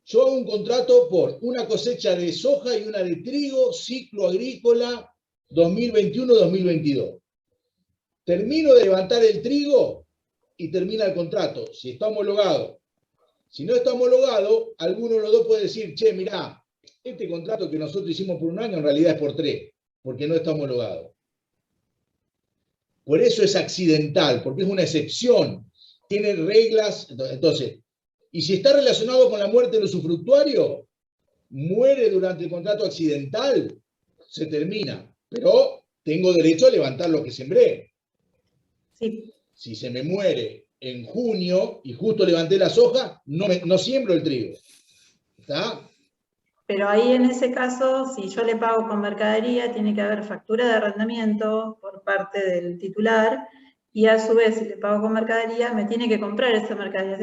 Yo hago un contrato por una cosecha de soja y una de trigo, ciclo agrícola 2021-2022. Termino de levantar el trigo y termina el contrato, si está homologado. Si no está homologado, alguno de los dos puede decir, che, mirá, este contrato que nosotros hicimos por 1 año en realidad es por 3, porque no está homologado. Por eso es accidental, porque es una excepción. Tiene reglas, entonces, y si está relacionado con la muerte del usufructuario, muere durante el contrato accidental, se termina. Pero tengo derecho a levantar lo que sembré. Sí. Si se me muere en junio y justo levanté la soja, no siembro el trigo. ¿Está? Pero ahí en ese caso, si yo le pago con mercadería, tiene que haber factura de arrendamiento por parte del titular, y a su vez, si le pago con mercadería, me tiene que comprar esa mercadería.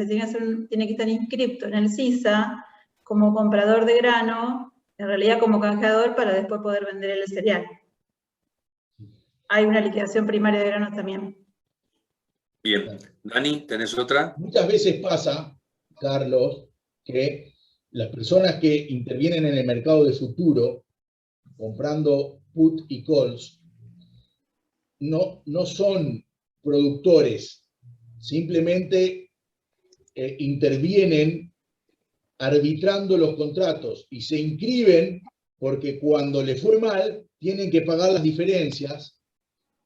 Tiene que estar inscripto en el CISA como comprador de grano, en realidad como canjeador, para después poder vender el cereal. Hay una liquidación primaria de granos también. Bien. Dani, ¿tenés otra? Muchas veces pasa, Carlos, que las personas que intervienen en el mercado de futuro, comprando put y calls, no son productores, simplemente intervienen arbitrando los contratos y se inscriben porque cuando les fue mal tienen que pagar las diferencias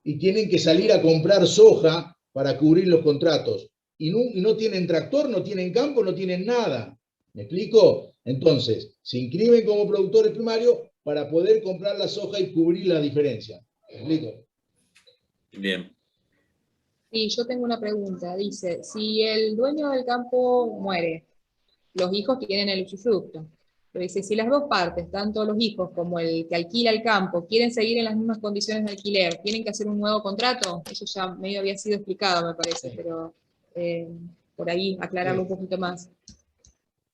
y tienen que salir a comprar soja para cubrir los contratos. Y no tienen tractor, no tienen campo, no tienen nada. ¿Me explico? Entonces, se inscriben como productores primarios para poder comprar la soja y cubrir la diferencia. ¿Me explico? Bien. Y yo tengo una pregunta. Dice, si el dueño del campo muere, los hijos tienen el usufructo. Pero dice, si las dos partes, tanto los hijos como el que alquila el campo, quieren seguir en las mismas condiciones de alquiler, ¿tienen que hacer un nuevo contrato? Eso ya medio había sido explicado, me parece, pero por ahí aclararlo un poquito más.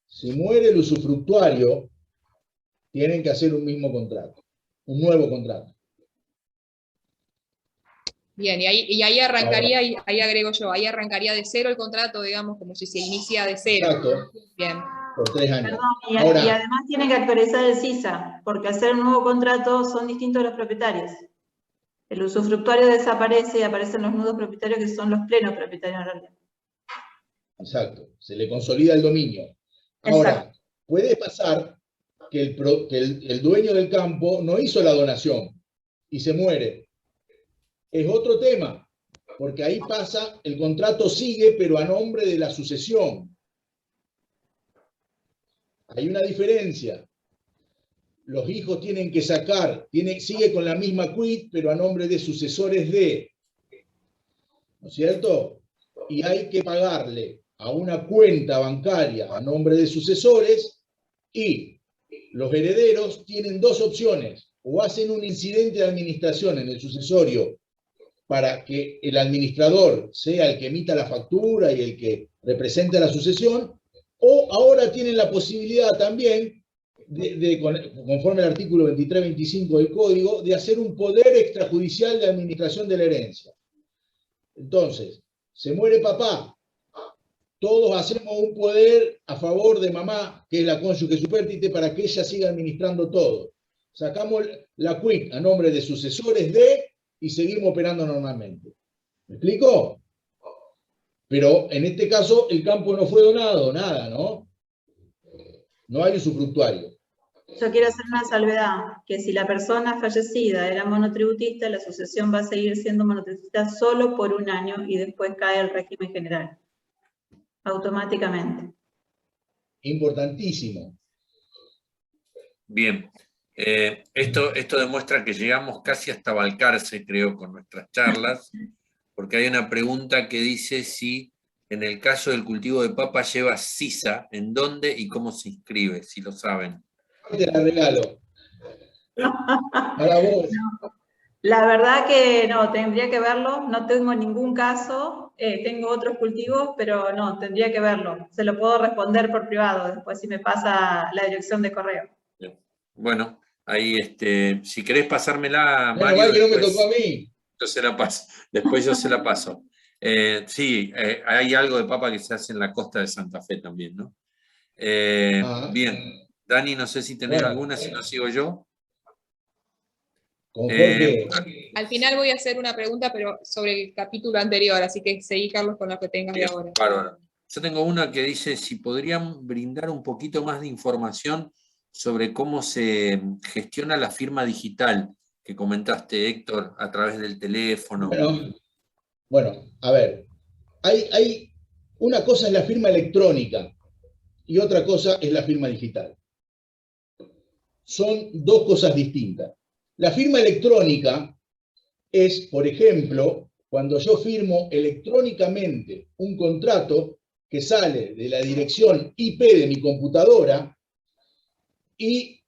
Si muere el usufructuario, tienen que hacer un mismo contrato, un nuevo contrato. Bien, y ahí arrancaría, ahí agrego yo, ahí arrancaría de cero el contrato, digamos, como si se inicia de cero. Exacto. Bien. Por 3 años. Perdón, y Ahora, además tienen que actualizar el CISA, porque hacer un nuevo contrato son distintos los propietarios. El usufructuario desaparece y aparecen los nudos propietarios que son los plenos propietarios en realidad. exacto, se le consolida el dominio. Ahora, puede pasar que el dueño del campo no hizo la donación y se muere. Es otro tema, porque ahí pasa, el contrato sigue, pero a nombre de la sucesión. Hay una diferencia. Los hijos tienen que sacar, sigue con la misma quit, pero a nombre de sucesores de, ¿no es cierto? Y hay que pagarle a una cuenta bancaria a nombre de sucesores y los herederos tienen dos opciones. O hacen un incidente de administración en el sucesorio para que el administrador sea el que emita la factura y el que represente la sucesión, o ahora tienen la posibilidad también, conforme al artículo 23-25 del Código, de hacer un poder extrajudicial de administración de la herencia. Entonces, se muere papá, todos hacemos un poder a favor de mamá, que es la cónyuge supérstite, para que ella siga administrando todo. Sacamos la quit a nombre de sucesores de y seguimos operando normalmente. ¿Me explico? Pero en este caso el campo no fue donado, nada, ¿no? No hay usufructuario. Yo quiero hacer una salvedad, que si la persona fallecida era monotributista, la sucesión va a seguir siendo monotributista solo por un año y después cae el régimen general. Automáticamente. Importantísimo. Bien. Esto demuestra que llegamos casi hasta Balcarce, creo, con nuestras charlas, porque hay una pregunta que dice si en el caso del cultivo de papa lleva sisa, ¿en dónde y cómo se inscribe? Si lo saben. Te la regalo. Para vos. No, la verdad que no, tendría que verlo, no tengo ningún caso, tengo otros cultivos, pero no, tendría que verlo. Se lo puedo responder por privado, después si me pasa la dirección de correo. Bien. Bueno, ahí si querés pasármela, Bueno, Mario, que no me después tocó a mí. yo se la paso. Después yo se la paso. Sí, hay algo de papa que se hace en la costa de Santa Fe también, ¿no? Bien. Dani, no sé si tenés alguna, si no sigo yo. Con Jorge. Al final voy a hacer una pregunta, pero sobre el capítulo anterior, así que seguí, Carlos, con lo que tengas de ahora. Bárbaro. Yo tengo una que dice si podrían brindar un poquito más de información sobre cómo se gestiona la firma digital que comentaste, Héctor, a través del teléfono. Bueno, a ver, hay una cosa es la firma electrónica y otra cosa es la firma digital. Son dos cosas distintas. La firma electrónica es, por ejemplo, cuando yo firmo electrónicamente un contrato que sale de la dirección IP de mi computadora y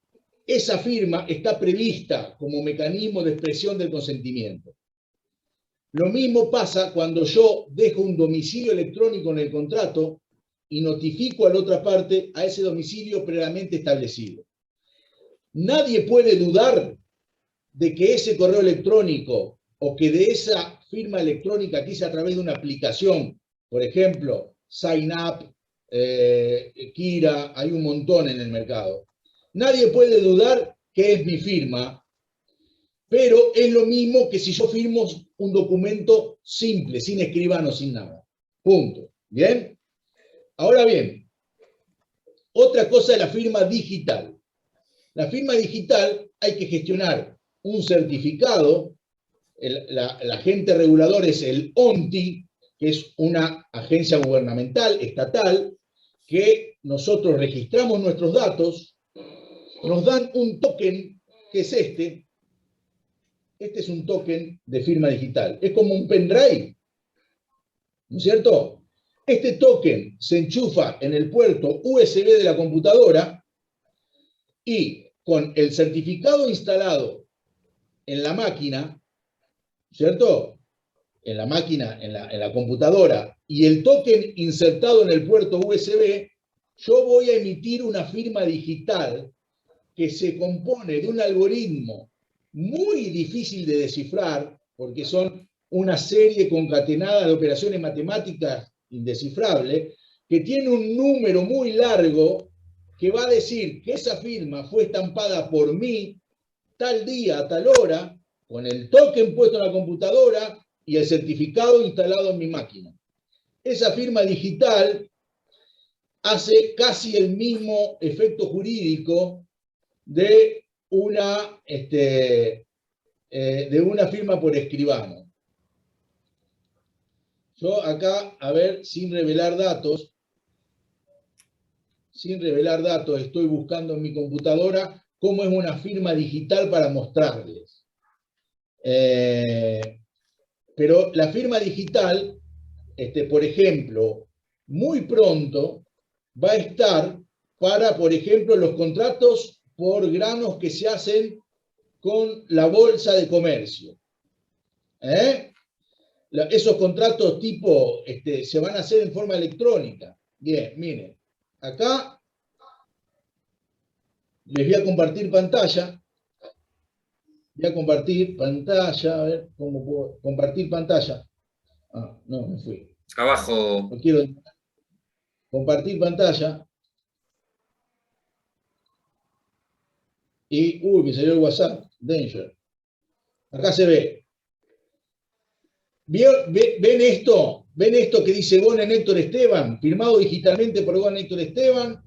esa firma está prevista como mecanismo de expresión del consentimiento. Lo mismo pasa cuando yo dejo un domicilio electrónico en el contrato y notifico a la otra parte a ese domicilio previamente establecido. Nadie puede dudar de que ese correo electrónico o que de esa firma electrónica que hice a través de una aplicación, por ejemplo, SignUp, Kira, hay un montón en el mercado. Nadie puede dudar que es mi firma, pero es lo mismo que si yo firmo un documento simple, sin escribano, sin nada. Punto. ¿Bien? Ahora bien, otra cosa es la firma digital. La firma digital hay que gestionar un certificado, el agente regulador es el ONTI, que es una agencia gubernamental, estatal, que nosotros registramos nuestros datos, nos dan un token, que es este. Este es un token de firma digital. Es como un pendrive, ¿no es cierto? Este token se enchufa en el puerto USB de la computadora y con el certificado instalado en la máquina, ¿cierto? En la máquina, en la computadora, y el token insertado en el puerto USB, yo voy a emitir una firma digital que se compone de un algoritmo muy difícil de descifrar, porque son una serie concatenada de operaciones matemáticas indescifrables, que tiene un número muy largo que va a decir que esa firma fue estampada por mí tal día, a tal hora, con el token puesto en la computadora y el certificado instalado en mi máquina. Esa firma digital hace casi el mismo efecto jurídico de una firma por escribano. Yo acá, a ver, sin revelar datos, estoy buscando en mi computadora cómo es una firma digital para mostrarles. Pero la firma digital, por ejemplo, muy pronto va a estar para, por ejemplo, los contratos por granos que se hacen con la bolsa de comercio. Esos contratos tipo se van a hacer en forma electrónica. Bien, miren, acá les voy a compartir pantalla. Voy a compartir pantalla, a ver cómo puedo compartir pantalla. Ah, no, me fui. Abajo. No quiero compartir pantalla. Y, uy, me salió el WhatsApp, danger. Acá se ve. ¿Ven esto? ¿Ven esto que dice Gonen Héctor Esteban? Firmado digitalmente por Gonen Héctor Esteban,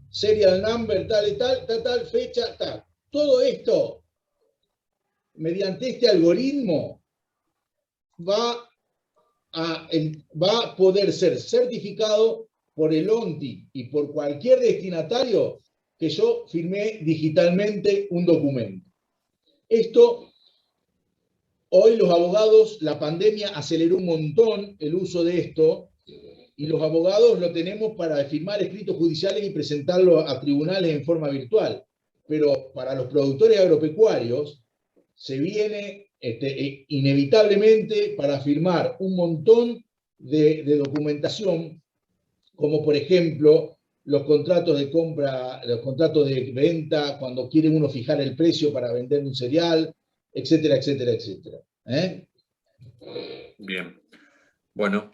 serial number, tal, fecha, tal. Todo esto, mediante este algoritmo, va a poder ser certificado por el ONTI y por cualquier destinatario que yo firmé digitalmente un documento. Esto, hoy los abogados, la pandemia aceleró un montón el uso de esto, y los abogados lo tenemos para firmar escritos judiciales y presentarlo a tribunales en forma virtual. Pero para los productores agropecuarios se viene inevitablemente para firmar un montón de documentación, como por ejemplo los contratos de compra, los contratos de venta, cuando quiere uno fijar el precio para vender un cereal, etcétera, etcétera, etcétera. Bien. Bueno,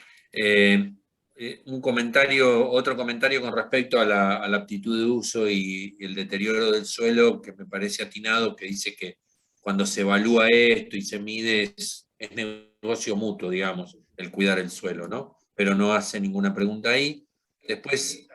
otro comentario con respecto a la aptitud de uso y el deterioro del suelo, que me parece atinado, que dice que cuando se evalúa esto y se mide es negocio mutuo, digamos, el cuidar el suelo, ¿no? Pero no hace ninguna pregunta ahí. Después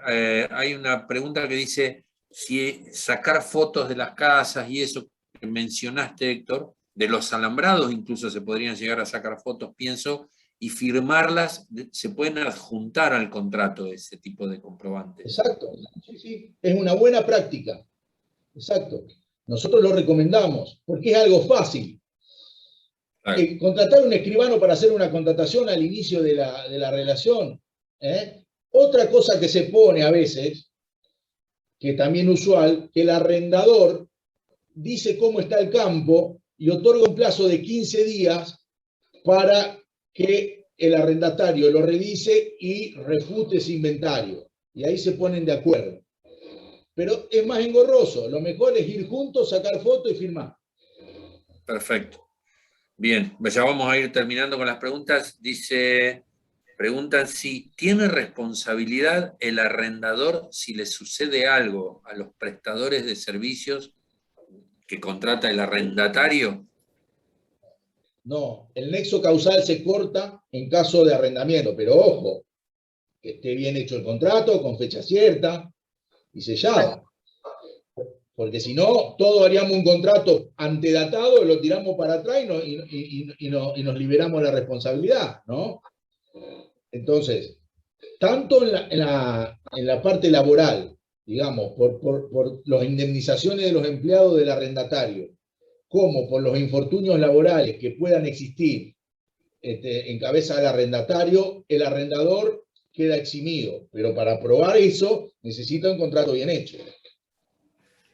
hay una pregunta que dice si sacar fotos de las casas y eso que mencionaste, Héctor, de los alambrados incluso se podrían llegar a sacar fotos, pienso, y firmarlas, se pueden adjuntar al contrato ese tipo de comprobantes. Exacto, sí, es una buena práctica. Exacto. Nosotros lo recomendamos porque es algo fácil. Claro. Contratar un escribano para hacer una contratación al inicio de la relación. Otra cosa que se pone a veces, que también usual, que el arrendador dice cómo está el campo y otorga un plazo de 15 días para que el arrendatario lo revise y refute ese inventario. Y ahí se ponen de acuerdo. Pero es más engorroso. Lo mejor es ir juntos, sacar fotos y firmar. Perfecto. Bien, ya vamos a ir terminando con las preguntas. Preguntan si tiene responsabilidad el arrendador si le sucede algo a los prestadores de servicios que contrata el arrendatario. No, el nexo causal se corta en caso de arrendamiento, pero ojo, que esté bien hecho el contrato, con fecha cierta y sellado. Porque si no, todos haríamos un contrato antedatado, lo tiramos para atrás y nos liberamos la responsabilidad, ¿no? Entonces, tanto en la parte laboral, digamos, por las indemnizaciones de los empleados del arrendatario, como por los infortunios laborales que puedan existir en cabeza del arrendatario, el arrendador queda eximido. Pero para probar eso, necesita un contrato bien hecho.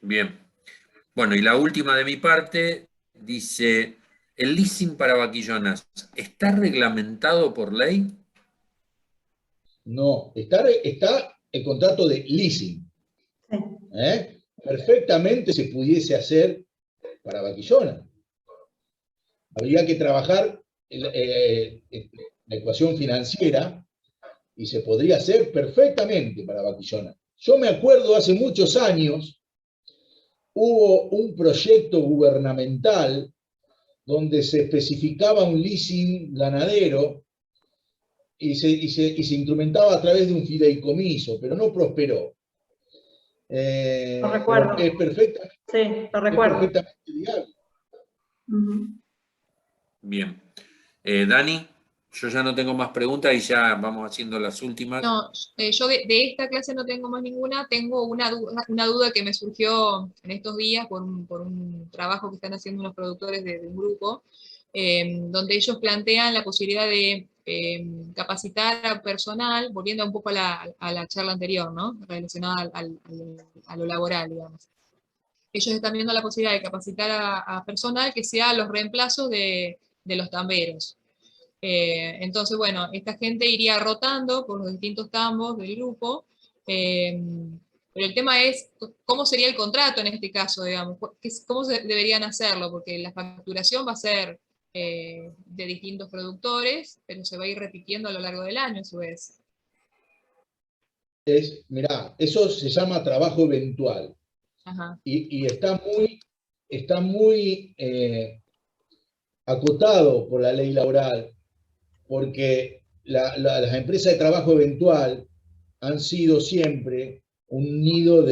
Bien. Bueno, y la última de mi parte dice, ¿el leasing para vaquillonas está reglamentado por ley? No, está el contrato de leasing. Sí. Perfectamente se pudiese hacer para vaquillona. Habría que trabajar la ecuación financiera y se podría hacer perfectamente para vaquillona. Yo me acuerdo hace muchos años, hubo un proyecto gubernamental donde se especificaba un leasing ganadero y se instrumentaba a través de un fideicomiso, pero no prosperó. Lo recuerdo. Es perfectamente, Sí, lo recuerdo. es perfectamente viable. Bien. Dani, yo ya no tengo más preguntas y ya vamos haciendo las últimas. No, yo de esta clase no tengo más ninguna, tengo una duda que me surgió en estos días por un trabajo que están haciendo unos productores de un grupo, donde ellos plantean la posibilidad de capacitar a personal, volviendo un poco a la charla anterior, ¿no? Relacionada a lo laboral, digamos. Ellos están viendo la posibilidad de capacitar a personal que sea los reemplazos de los tamberos. Entonces, bueno, esta gente iría rotando por los distintos tambos del grupo, pero el tema es cómo sería el contrato en este caso, digamos, cómo deberían hacerlo, porque la facturación va a ser de distintos productores, pero se va a ir repitiendo a lo largo del año a su vez. Mirá, eso se llama trabajo eventual. Ajá. Y está muy acotado por la ley laboral, porque las empresas de trabajo eventual han sido siempre un nido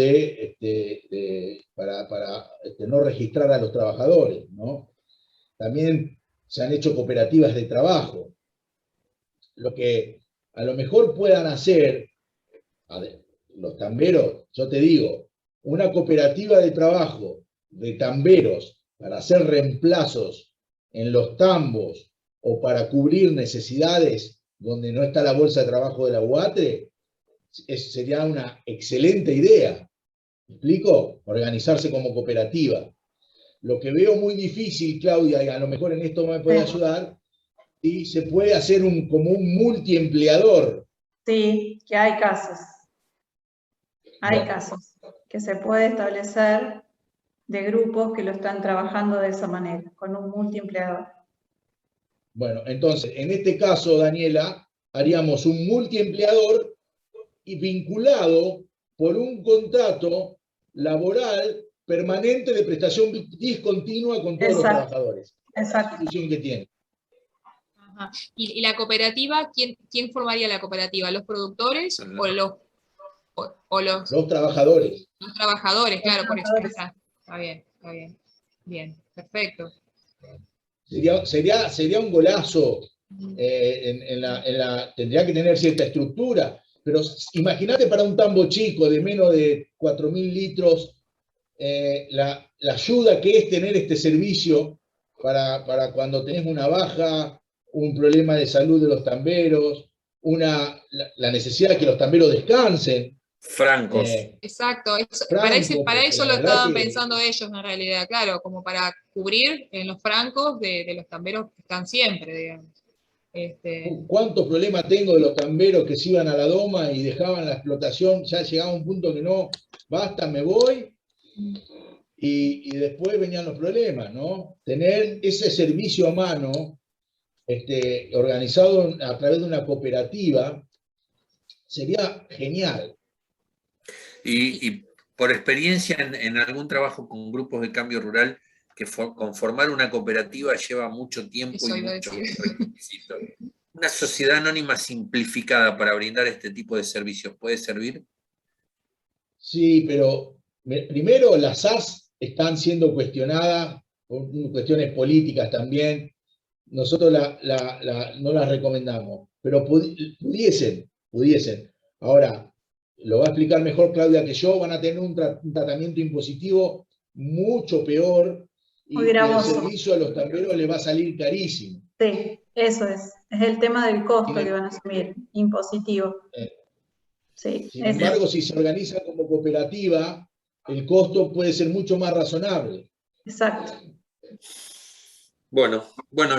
para no registrar a los trabajadores, ¿no? También se han hecho cooperativas de trabajo. Lo que a lo mejor puedan hacer los tamberos, yo te digo, una cooperativa de trabajo de tamberos para hacer reemplazos en los tambos o para cubrir necesidades donde no está la bolsa de trabajo de la UATRE, sería una excelente idea. ¿Me explico? Organizarse como cooperativa. Lo que veo muy difícil, Claudia, y a lo mejor en esto me puede ayudar, y se puede hacer como un multiempleador. Sí, que hay casos. Hay casos que se puede establecer de grupos que lo están trabajando de esa manera, con un multiempleador. Bueno, entonces, en este caso, Daniela, haríamos un multiempleador y vinculado por un contrato laboral permanente de prestación discontinua con todos los trabajadores. Exacto. La solución que tiene. Ajá. ¿Y la cooperativa? ¿Quién formaría la cooperativa? ¿Los productores o los trabajadores? Los trabajadores, claro, por eso está bien, está bien. Bien, perfecto. Sería un golazo. Tendría que tener cierta estructura, pero imagínate para un tambo chico de menos de 4.000 litros, la ayuda que es tener este servicio para cuando tenés una baja, un problema de salud de los tamberos, la necesidad de que los tamberos descansen. Francos. Exacto, francos, para eso lo estaban que pensando ellos en realidad, claro, como para cubrir en los francos de los tamberos que están siempre, digamos. ¿Cuántos problemas tengo de los tamberos que se iban a la doma y dejaban la explotación? Ya llegaba un punto que no, basta, me voy, y después venían los problemas, ¿no? Tener ese servicio a mano organizado a través de una cooperativa sería genial. Y por experiencia en algún trabajo con grupos de cambio rural, que conformar una cooperativa lleva mucho tiempo Eso y iba a muchos decir. requisitos. ¿Una sociedad anónima simplificada para brindar este tipo de servicios puede servir? Sí, pero primero las SAS están siendo cuestionadas por cuestiones políticas también. Nosotros no las recomendamos, pero pudiesen. Ahora, lo va a explicar mejor Claudia que yo, van a tener un tratamiento impositivo mucho peor Muy y el gravoso. servicio a los tamberos le va a salir carísimo. Sí, eso es el tema del costo Tiene- que van a asumir, impositivo. Sí, Sin embargo, si se organiza como cooperativa, el costo puede ser mucho más razonable. exacto. Bueno,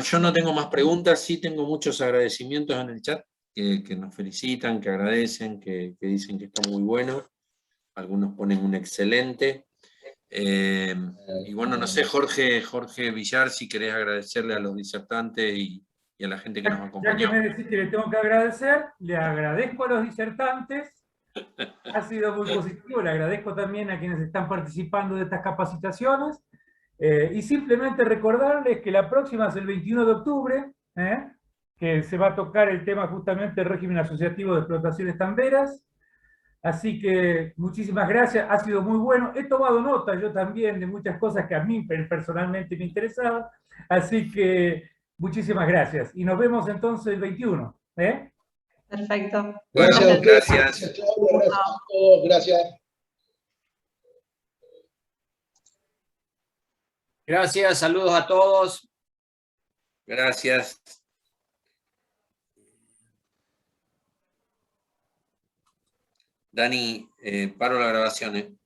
yo no tengo más preguntas, sí tengo muchos agradecimientos en el chat que nos felicitan, que agradecen, que dicen que está muy bueno. Algunos ponen un excelente. Y bueno, no sé, Jorge Villar, si querés agradecerle a los disertantes y a la gente que nos Ya que acompañó. me decís que le tengo que agradecer, le agradezco a los disertantes. Ha sido muy positivo, le agradezco también a quienes están participando de estas capacitaciones. Y simplemente recordarles que la próxima es el 21 de octubre, que se va a tocar el tema justamente del régimen asociativo de explotaciones tamberas. Así que muchísimas gracias, ha sido muy bueno. He tomado nota yo también de muchas cosas que a mí personalmente me interesaban. Así que muchísimas gracias. Y nos vemos entonces el 21. Perfecto. Bueno, Gracias a ustedes. gracias. Gracias, Claudia. Gracias a todos. Gracias. Gracias, saludos a todos. Gracias. Dani, paro la grabación,